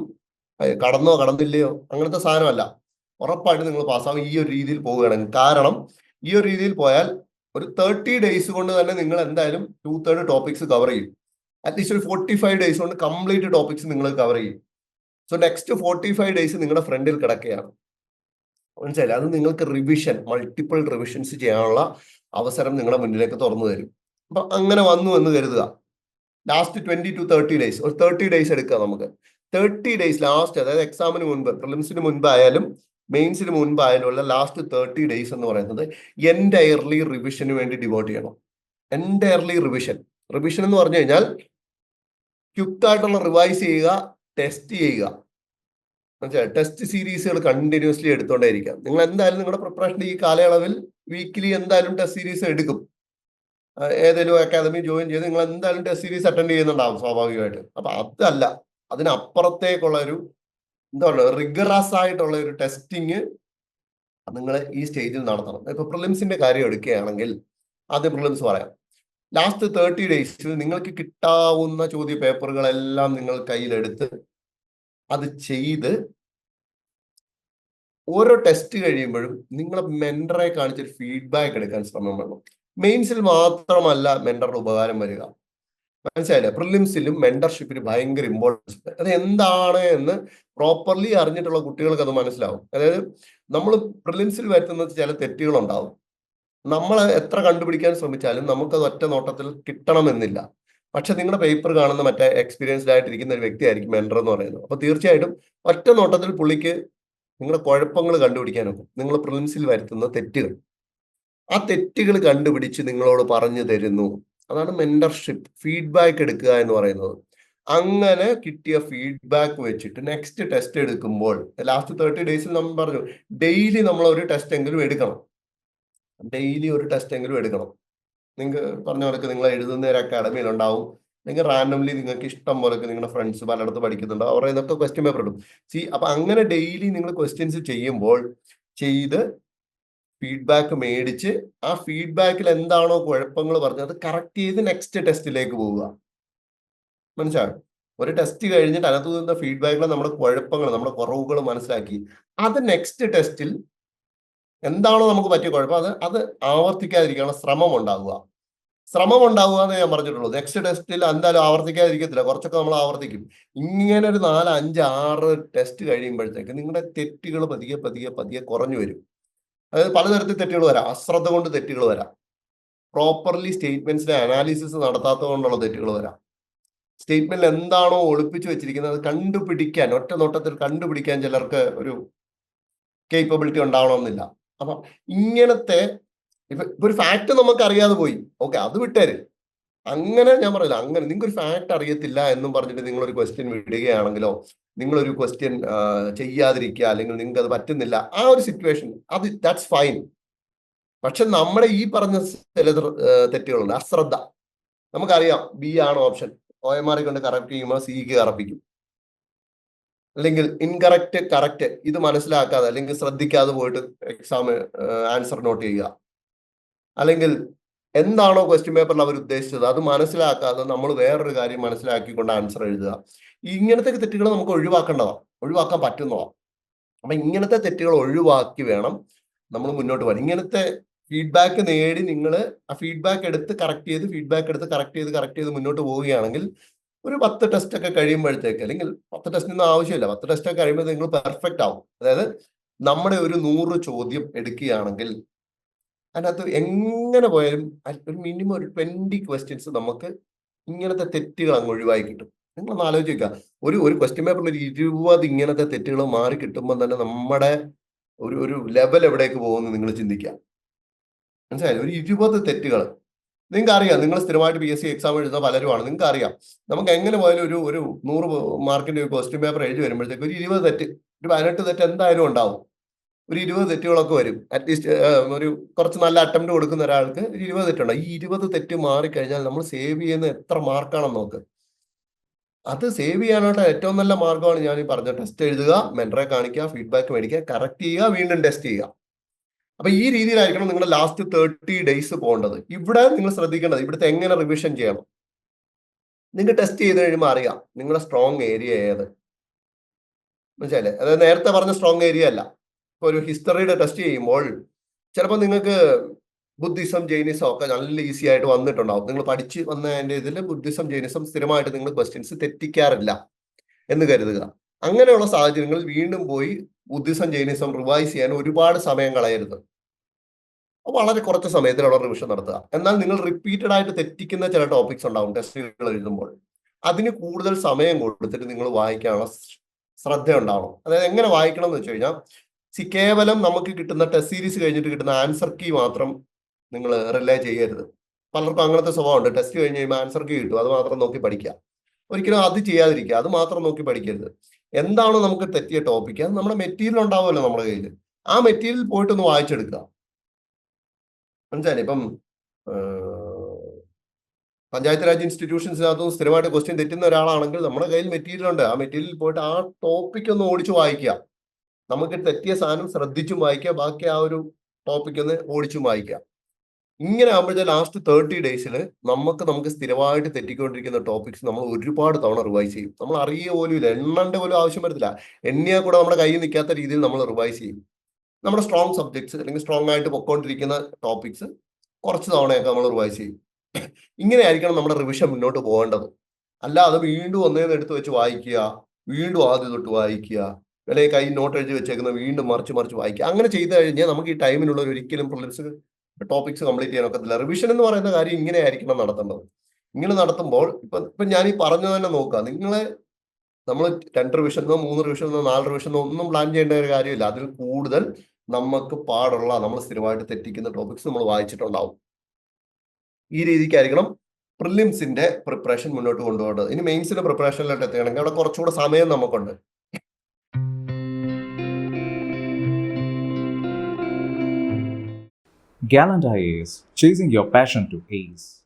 കടന്നില്ലയോ അങ്ങനത്തെ സാധനമല്ല, ഉറപ്പായിട്ടും നിങ്ങൾ പാസ്സാവും ഈ ഒരു രീതിയിൽ പോവുകയാണെങ്കിൽ. കാരണം ഈ ഒരു രീതിയിൽ പോയാൽ ഒരു 30 ഡേയ്സ് കൊണ്ട് തന്നെ നിങ്ങൾ എന്തായാലും 2/3 ടോപ്പിക്സ് കവർ ചെയ്യും. അറ്റ്ലീസ്റ്റ് ഒരു 45 ഡേയ്സ് കൊണ്ട് കംപ്ലീറ്റ് ടോപ്പിക്സ് നിങ്ങൾ കവർ ചെയ്യും. സോ നെക്സ്റ്റ് 45 ഡേയ്സ് നിങ്ങളുടെ ഫ്രണ്ടിൽ കിടക്കുകയാണ്, മനസ്സിലായില്ലേ? അത് നിങ്ങൾക്ക് മൾട്ടിപ്പിൾ റിവിഷൻസ് ചെയ്യാനുള്ള അവസരം നിങ്ങളുടെ മുന്നിലേക്ക് തുറന്നു തരും. അപ്പൊ അങ്ങനെ വന്നു എന്ന് കരുതുക. ലാസ്റ്റ് 20 to 30 ഡേയ്സ്, ഒരു 30 ഡേയ്സ് എടുക്കുക നമുക്ക്. 30 ഡേയ്സ് ലാസ്റ്റ്, അതായത് എക്സാമിന് മുൻപ്, പ്രിലിംസിന് മുൻപായാലും മെയിൻസിന് മുൻപായാലും ഉള്ള ലാസ്റ്റ് 30 ഡേയ്സ് എന്ന് പറയുന്നത് എൻറ്റയർലി റിവിഷന് വേണ്ടി ഡിവോട്ട് ചെയ്യണം. എൻറ്റയർലി റിവിഷൻ എന്ന് പറഞ്ഞു കഴിഞ്ഞാൽ ക്വിക്കായിട്ടുള്ള റിവൈസ് ചെയ്യുക, ടെസ്റ്റ് ചെയ്യുക, മനസ്സിലായി? ടെസ്റ്റ് സീരീസുകൾ കണ്ടിന്യൂസ്ലി എടുത്തോണ്ടേയിരിക്കാം. നിങ്ങൾ എന്തായാലും നിങ്ങളുടെ പ്രിപ്പറേഷൻ ഈ കാലയളവിൽ വീക്കിലി എന്തായാലും ടെസ്റ്റ് സീരീസ് എടുക്കും. ഏതെങ്കിലും അക്കാദമി ജോയിൻ ചെയ്ത് നിങ്ങൾ എന്തായാലും ടെസ്റ്റ് സീരീസ് അറ്റൻഡ് ചെയ്യുന്നുണ്ടാവും സ്വാഭാവികമായിട്ട്. അപ്പൊ അതല്ല, അതിനപ്പുറത്തേക്കുള്ള ഒരു എന്താണ് റിഗറസ് ആയിട്ടുള്ള ഒരു ടെസ്റ്റിങ് നിങ്ങൾ ഈ സ്റ്റേജിൽ നടത്തണം. ഇപ്പൊ പ്രിലിംസിന്റെ കാര്യം എടുക്കുകയാണെങ്കിൽ ആദ്യം പ്രിലിംസ് പറയാം. ലാസ്റ്റ് 30 ഡേയ്സിൽ നിങ്ങൾക്ക് കിട്ടാവുന്ന ചോദ്യ പേപ്പറുകളെല്ലാം നിങ്ങൾ കയ്യിലെടുത്ത് അത് ചെയ്ത് ഓരോ ടെസ്റ്റ് കഴിയുമ്പോഴും നിങ്ങളെ മെന്ററെ കാണിച്ചൊരു ഫീഡ്ബാക്ക് എടുക്കാൻ ശ്രമം വേണം. മെയിൻസിൽ മാത്രമല്ല മെന്ററുടെ ഉപകാരം വരിക. മനസ്സിലായില്ലേ? പ്രിലിംസിലും മെന്റർഷിപ്പിന് ഭയങ്കര ഇമ്പോർട്ടൻസ്. അത് എന്താണ് എന്ന് പ്രോപ്പർലി അറിഞ്ഞിട്ടുള്ള കുട്ടികൾക്ക് അത് മനസ്സിലാവും. അതായത് നമ്മൾ പ്രിലിംസിൽ വരുത്തുന്ന ചില തെറ്റുകളുണ്ടാവും. നമ്മൾ എത്ര കണ്ടുപിടിക്കാൻ ശ്രമിച്ചാലും നമുക്കത് ഒറ്റ നോട്ടത്തിൽ കിട്ടണമെന്നില്ല. പക്ഷെ നിങ്ങളുടെ പേപ്പർ കാണുന്ന മറ്റേ എക്സ്പീരിയൻസ്ഡ് ആയിട്ടിരിക്കുന്ന ഒരു വ്യക്തിയായിരിക്കും മെന്റർ എന്ന് പറയുന്നത്. അപ്പൊ തീർച്ചയായിട്ടും ഒറ്റ നോട്ടത്തിൽ പുള്ളിക്ക് നിങ്ങളുടെ കുഴപ്പങ്ങൾ കണ്ടുപിടിക്കാനൊക്കും. നിങ്ങൾ പ്രിലിംസിൽ വരുത്തുന്ന തെറ്റുകൾ. ആ തെറ്റുകൾ കണ്ടുപിടിച്ച് നിങ്ങളോട് പറഞ്ഞു തരുന്നു. അതാണ് മെന്റർഷിപ്പ്. ഫീഡ്ബാക്ക് എടുക്കുക എന്ന് പറയുന്നത്. അങ്ങനെ കിട്ടിയ ഫീഡ്ബാക്ക് വെച്ചിട്ട് നെക്സ്റ്റ് ടെസ്റ്റ് എടുക്കുമ്പോൾ ലാസ്റ്റ് 30 ഡേയ്സിൽ നമ്മൾ പറഞ്ഞു ഡെയിലി നമ്മൾ ഒരു ടെസ്റ്റ് എങ്കിലും എടുക്കണം. ഡെയിലി ഒരു ടെസ്റ്റ് എങ്കിലും എടുക്കണം. നിങ്ങൾക്ക് പറഞ്ഞ പോലെ നിങ്ങൾ എഴുതുന്ന ഒരു അക്കാഡമിയിൽ ഉണ്ടാവും. അല്ലെങ്കിൽ റാൻഡംലി നിങ്ങൾക്ക് ഇഷ്ടം പോലെ നിങ്ങളുടെ ഫ്രണ്ട്സ് പലയിടത്ത് പഠിക്കുന്നുണ്ട്. അവരുടെ ഇതൊക്കെ ക്വസ്റ്റ്യൻ പേപ്പർ ഇടും. അപ്പൊ അങ്ങനെ ഡെയിലി നിങ്ങൾ ക്വസ്റ്റ്യൻസ് ചെയ്യുമ്പോൾ ചെയ്ത് ഫീഡ്ബാക്ക് മേടിച്ച് ആ ഫീഡ്ബാക്കിൽ എന്താണോ കുഴപ്പങ്ങൾ പറഞ്ഞത് കറക്റ്റ് ചെയ്ത് നെക്സ്റ്റ് ടെസ്റ്റിലേക്ക് പോവുക. മനസ്സിലായോ? ഒരു ടെസ്റ്റ് കഴിഞ്ഞിട്ട് അതിനകത്ത് നിന്ന ഫീഡ്ബാക്കിൽ നമ്മുടെ കുഴപ്പങ്ങൾ, നമ്മുടെ കുറവുകൾ മനസ്സിലാക്കി അത് നെക്സ്റ്റ് ടെസ്റ്റിൽ എന്താണോ നമുക്ക് പറ്റിയ കുഴപ്പം അത് ആവർത്തിക്കാതിരിക്കാനുള്ള ശ്രമം ഉണ്ടാവുക. ശ്രമം ഉണ്ടാവുക എന്ന് ഞാൻ പറഞ്ഞിട്ടുള്ളൂ. നെക്സ്റ്റ് ടെസ്റ്റിൽ എന്തായാലും ആവർത്തിക്കാതിരിക്കത്തില്ല. കുറച്ചൊക്കെ നമ്മൾ ആവർത്തിക്കും. ഇങ്ങനെ ഒരു 4, 5, 6 ടെസ്റ്റ് കഴിയുമ്പോഴത്തേക്ക് നിങ്ങളുടെ തെറ്റുകൾ പതിയെ പതിയെ പതിയെ കുറഞ്ഞു വരും. അതായത് പലതരത്തിൽ തെറ്റുകൾ വരാം. അശ്രദ്ധ കൊണ്ട് തെറ്റുകൾ വരാം. പ്രോപ്പർലി സ്റ്റേറ്റ്മെന്റ്സിന്റെ അനാലിസിസ് നടത്താത്തത് കൊണ്ടുള്ള തെറ്റുകൾ വരാം. സ്റ്റേറ്റ്മെന്റിൽ എന്താണോ ഒളിപ്പിച്ചു വെച്ചിരിക്കുന്നത് അത് കണ്ടുപിടിക്കാൻ, ഒറ്റ നോട്ടത്തിൽ കണ്ടുപിടിക്കാൻ ചിലർക്ക് ഒരു കേപ്പബിലിറ്റി ഉണ്ടാവണമെന്നില്ല. അപ്പൊ ഇങ്ങനത്തെ ഇപ്പൊ ഒരു ഫാക്ട് നമുക്ക് അറിയാതെ പോയി, ഓക്കെ, അത് വിട്ടേര്. അങ്ങനെ ഞാൻ പറയില്ല, അങ്ങനെ നിങ്ങൾക്ക് ഒരു ഫാക്ട് അറിയത്തില്ല എന്നും പറഞ്ഞിട്ട് നിങ്ങൾ ഒരു ക്വസ്റ്റ്യൻ വിടുകയാണെങ്കിലോ, നിങ്ങളൊരു ക്വസ്റ്റ്യൻ ചെയ്യാതിരിക്കുക, അല്ലെങ്കിൽ നിങ്ങൾക്ക് അത് പറ്റുന്നില്ല, ആ ഒരു സിറ്റുവേഷൻ അത് ദാറ്റ്സ് ഫൈൻ. പക്ഷെ നമ്മുടെ ഈ പറഞ്ഞ ചില തെറ്റുകളുണ്ട്. അശ്രദ്ധ. നമുക്കറിയാം ബി ആണ് ഓപ്ഷൻ, OMR കൊണ്ട് കറക്റ്റ് ചെയ്യുമ്പോൾ സിക്ക് കറപ്പിക്കും. അല്ലെങ്കിൽ ഇൻകറക്റ്റ് കറക്റ്റ് ഇത് മനസ്സിലാക്കാതെ അല്ലെങ്കിൽ ശ്രദ്ധിക്കാതെ പോയിട്ട് എക്സാം ആൻസർ നോട്ട് ചെയ്യുക. അല്ലെങ്കിൽ എന്താണോ ക്വസ്റ്റ്യൻ പേപ്പറിൽ അവർ ഉദ്ദേശിച്ചത് അത് മനസ്സിലാക്കാതെ നമ്മൾ വേറൊരു കാര്യം മനസ്സിലാക്കിക്കൊണ്ട് ആൻസർ എഴുതുക. ഇങ്ങനത്തെ തെറ്റുകൾ നമുക്ക് ഒഴിവാക്കേണ്ടതാണ്, ഒഴിവാക്കാൻ പറ്റുന്നതാണ്. അപ്പൊ ഇങ്ങനത്തെ തെറ്റുകൾ ഒഴിവാക്കി വേണം നമ്മൾ മുന്നോട്ട് പോകാൻ. ഇങ്ങനത്തെ ഫീഡ്ബാക്ക് നേടി നിങ്ങൾ ആ ഫീഡ്ബാക്ക് എടുത്ത് കറക്റ്റ് ചെയ്ത് കറക്റ്റ് ചെയ്ത് മുന്നോട്ട് പോവുകയാണെങ്കിൽ ഒരു 10 ടെസ്റ്റ് ഒക്കെ കഴിയുമ്പോഴത്തേക്ക്, അല്ലെങ്കിൽ 10 ടെസ്റ്റിനൊന്നും ആവശ്യമില്ല, 10 ടെസ്റ്റ് ഒക്കെ കഴിയുമ്പോൾ നിങ്ങൾ പെർഫെക്റ്റ് ആവും. അതായത് നമ്മുടെ ഒരു 100 ചോദ്യം എടുക്കുകയാണെങ്കിൽ അതിനകത്ത് എങ്ങനെ പോയാലും ഒരു മിനിമം ഒരു 20 ക്വസ്റ്റ്യൻസ് നമുക്ക് ഇങ്ങനത്തെ തെറ്റുകൾ അങ്ങ് ഒഴിവായി കിട്ടും. നിങ്ങളൊന്ന് ആലോചിക്കുക, ഒരു ക്വസ്റ്റ്യൻ പേപ്പറിൽ ഒരു 20 ഇങ്ങനത്തെ തെറ്റുകൾ മാറി കിട്ടുമ്പോൾ തന്നെ നമ്മുടെ ഒരു ലെവൽ എവിടേക്ക് പോകുമെന്ന് നിങ്ങൾ ചിന്തിക്കുക. മനസ്സിലായില്ലേ? ഒരു 20 തെറ്റുകൾ നിങ്ങൾക്ക് അറിയാം. നിങ്ങൾ സ്ഥിരമായിട്ട് PSC എക്സാം എഴുതുന്ന പലരുമാണ്. നിങ്ങൾക്ക് അറിയാം നമുക്ക് എങ്ങനെ പോയാലും ഒരു 100 മാർക്കിന്റെ ഒരു ക്വസ്റ്റ്യൻ പേപ്പർ എഴുതി വരുമ്പോഴത്തേക്ക് ഒരു 20 തെറ്റ്, ഒരു 18 തെറ്റ് എന്തായാലും ഉണ്ടാവും. ഒരു 20 തെറ്റുകളൊക്കെ വരും. അറ്റ്ലീസ്റ്റ് ഒരു കുറച്ച് നല്ല അറ്റംപ്റ്റ് കൊടുക്കുന്ന ഒരാൾക്ക് ഒരു 20 തെറ്റുണ്ട്. ഈ 20 തെറ്റ് മാറിക്കഴിഞ്ഞാൽ നമ്മൾ സേവ് ചെയ്യുന്ന എത്ര മാർക്കാണെന്ന് നോക്ക്. അത് സേവ് ചെയ്യാനായിട്ട് ഏറ്റവും നല്ല മാർഗ്ഗമാണ് ഞാൻ ഈ പറഞ്ഞ ടെസ്റ്റ് എഴുതുക, മെന്ററെ കാണിക്കുക, ഫീഡ്ബാക്ക് മേടിക്കുക, കറക്റ്റ് ചെയ്യുക, വീണ്ടും ടെസ്റ്റ് ചെയ്യുക. അപ്പൊ ഈ രീതിയിലായിരിക്കണം നിങ്ങളുടെ ലാസ്റ്റ് 30 ഡേയ്സ് പോകേണ്ടത്. ഇവിടെ നിങ്ങൾ ശ്രദ്ധിക്കേണ്ടത് ഇവിടുത്തെ എങ്ങനെ റിവിഷൻ ചെയ്യണം. നിങ്ങൾക്ക് ടെസ്റ്റ് ചെയ്ത് കഴിയുമ്പോൾ അറിയാം നിങ്ങളുടെ സ്ട്രോങ് ഏരിയ ഏത്. മനസ്സിലായില്ലേ? അതായത് നേരത്തെ പറഞ്ഞ സ്ട്രോങ് ഏരിയ അല്ല. ഇപ്പൊ ഒരു ഹിസ്റ്ററിയുടെ ടെസ്റ്റ് ചെയ്യുമ്പോൾ ചിലപ്പോൾ നിങ്ങൾക്ക് ബുദ്ധിസം, ജൈനിസം ഒക്കെ നല്ല ഈസി ആയിട്ട് വന്നിട്ടുണ്ടാവും. നിങ്ങൾ പഠിച്ച് വന്നതിന്റെ ഇതിൽ ബുദ്ധിസം, ജൈനിസം സ്ഥിരമായിട്ട് നിങ്ങൾ ക്വസ്റ്റ്യൻസ് തെറ്റിക്കാറില്ല എന്ന് കരുതുക. അങ്ങനെയുള്ള സാഹചര്യങ്ങളിൽ വീണ്ടും പോയി ബുദ്ധിസം, ജൈനിസം റിവൈസ് ചെയ്യാൻ ഒരുപാട് സമയം കളയരുത്. വളരെ കുറച്ച് സമയത്തിലുള്ള റിവിഷൻ നടത്തുക. എന്നാൽ നിങ്ങൾ റിപ്പീറ്റഡ് ആയിട്ട് തെറ്റിക്കുന്ന ചില ടോപ്പിക്സ് ഉണ്ടാവും ടെസ്റ്റുകൾ എഴുതുമ്പോൾ. അതിന് കൂടുതൽ സമയം കൊടുത്തിട്ട് നിങ്ങൾ വായിക്കാനുള്ള ശ്രദ്ധ ഉണ്ടാവണം. അതായത് എങ്ങനെ വായിക്കണം എന്ന് വെച്ച് കഴിഞ്ഞാൽ, കേവലം നമുക്ക് കിട്ടുന്ന ടെസ്റ്റ് സീരീസ് കഴിഞ്ഞിട്ട് കിട്ടുന്ന ആൻസർ കീ മാത്രം നിങ്ങൾ റിലേ ചെയ്യരുത്. പലർക്കും അങ്ങനത്തെ സ്വഭാവമുണ്ട്. ടെസ്റ്റ് കഴിഞ്ഞ് കഴിയുമ്പോൾ ആൻസർ കീ കിട്ടും, അത് മാത്രം നോക്കി പഠിക്കുക. ഒരിക്കലും അത് ചെയ്യാതിരിക്കുക. അത് മാത്രം നോക്കി പഠിക്കരുത്. എന്താണോ നമുക്ക് തെറ്റിയ ടോപ്പിക്ക് അത് നമ്മുടെ മെറ്റീരിയൽ ഉണ്ടാവുമല്ലോ നമ്മുടെ കയ്യിൽ, ആ മെറ്റീരിയൽ പോയിട്ടൊന്ന് വായിച്ചെടുക്കുക. മനസ്സിലായില്ലേ? ഇപ്പം പഞ്ചായത്ത് രാജ് ഇൻസ്റ്റിറ്റ്യൂഷൻസിനകത്തും സ്ഥിരമായിട്ട് ക്വസ്റ്റ്യൻ തെറ്റുന്ന ഒരാളാണെങ്കിൽ നമ്മുടെ കയ്യിൽ മെറ്റീരിയൽ ഉണ്ട്. ആ മെറ്റീരിയൽ പോയിട്ട് ആ ടോപ്പിക് ഒന്ന് ഓടിച്ചു വായിക്കുക. നമുക്ക് തെറ്റിയ സാധനം ശ്രദ്ധിച്ചും വായിക്കുക, ബാക്കി ആ ഒരു ടോപ്പിക് ഒന്ന് ഓടിച്ചും വായിക്കുക. ഇങ്ങനെ ആകുമ്പോഴത്തെ ലാസ്റ്റ് 30 ഡേയ്സിൽ നമുക്ക് സ്ഥിരമായിട്ട് തെറ്റിക്കൊണ്ടിരിക്കുന്ന ടോപ്പിക്സ് നമ്മൾ ഒരുപാട് തവണ റിവൈസ് ചെയ്യും. നമ്മൾ അറിയുക പോലും ഇല്ല, എണ്ണേണ്ട പോലും ആവശ്യം വരത്തില്ല. എണ്ണിയാൽ കൂടെ നമ്മുടെ കയ്യിൽ നിൽക്കാത്ത രീതിയിൽ നമ്മൾ റിവൈസ് ചെയ്യും. നമ്മുടെ സ്ട്രോങ് സബ്ജക്ട്സ് അല്ലെങ്കിൽ സ്ട്രോങ് ആയിട്ട് പൊക്കോണ്ടിരിക്കുന്ന ടോപ്പിക്സ് കുറച്ച് തവണയൊക്കെ നമ്മൾ റിവൈസ് ചെയ്യും. ഇങ്ങനെയായിരിക്കണം നമ്മുടെ റിവിഷൻ മുന്നോട്ട് പോകേണ്ടത്. അല്ലാതെ വീണ്ടും ഒന്നേന്ന് എടുത്ത് വെച്ച് വായിക്കുക, വീണ്ടും ആദ്യം തൊട്ട് വായിക്കുക, അല്ലെങ്കിൽ കയ്യിൽ നോട്ട് എഴുതി വെച്ചേക്കുന്നത് വീണ്ടും മറിച്ച് മറിച്ച് വായിക്കുക. അങ്ങനെ ചെയ്ത് കഴിഞ്ഞാൽ നമുക്ക് ഈ ടൈമിനുള്ളിൽ ഒരിക്കലും പ്രിലിംസ് ടോപ്പിക്സ് കംപ്ലീറ്റ് ചെയ്യാൻ ഒക്കത്തില്ല. റിവിഷൻ എന്ന് പറയുന്ന കാര്യം ഇങ്ങനെയായിരിക്കണം നടത്തേണ്ടത്. ഇങ്ങനെ നടത്തുമ്പോൾ ഇപ്പം ഞാൻ ഈ പറഞ്ഞത് തന്നെ നോക്കുക. നമ്മൾ 2 റിവിഷനോ 3 റിവിഷനോ 4 റിവിഷനോ ഒന്നും പ്ലാൻ ചെയ്യേണ്ട ഒരു കാര്യമില്ല. അതിൽ കൂടുതൽ നമുക്ക് പാടുള്ള നമ്മൾ സ്ഥിരമായിട്ട് തെറ്റിക്കുന്ന ടോപ്പിക്സ് നമ്മൾ വായിച്ചിട്ടുണ്ടാവും. ഈ രീതിക്കായിരിക്കണം പ്രിലിംസിന്റെ പ്രിപ്പറേഷൻ മുന്നോട്ട് കൊണ്ടുപോകേണ്ടത്. ഇനി മെയിൻസിന്റെ പ്രിപ്പറേഷനിലോട്ട് എത്തുകയാണെങ്കിൽ അവിടെ കുറച്ചുകൂടെ സമയം നമുക്കുണ്ട്. Gallant IAS, chasing your passion to ace.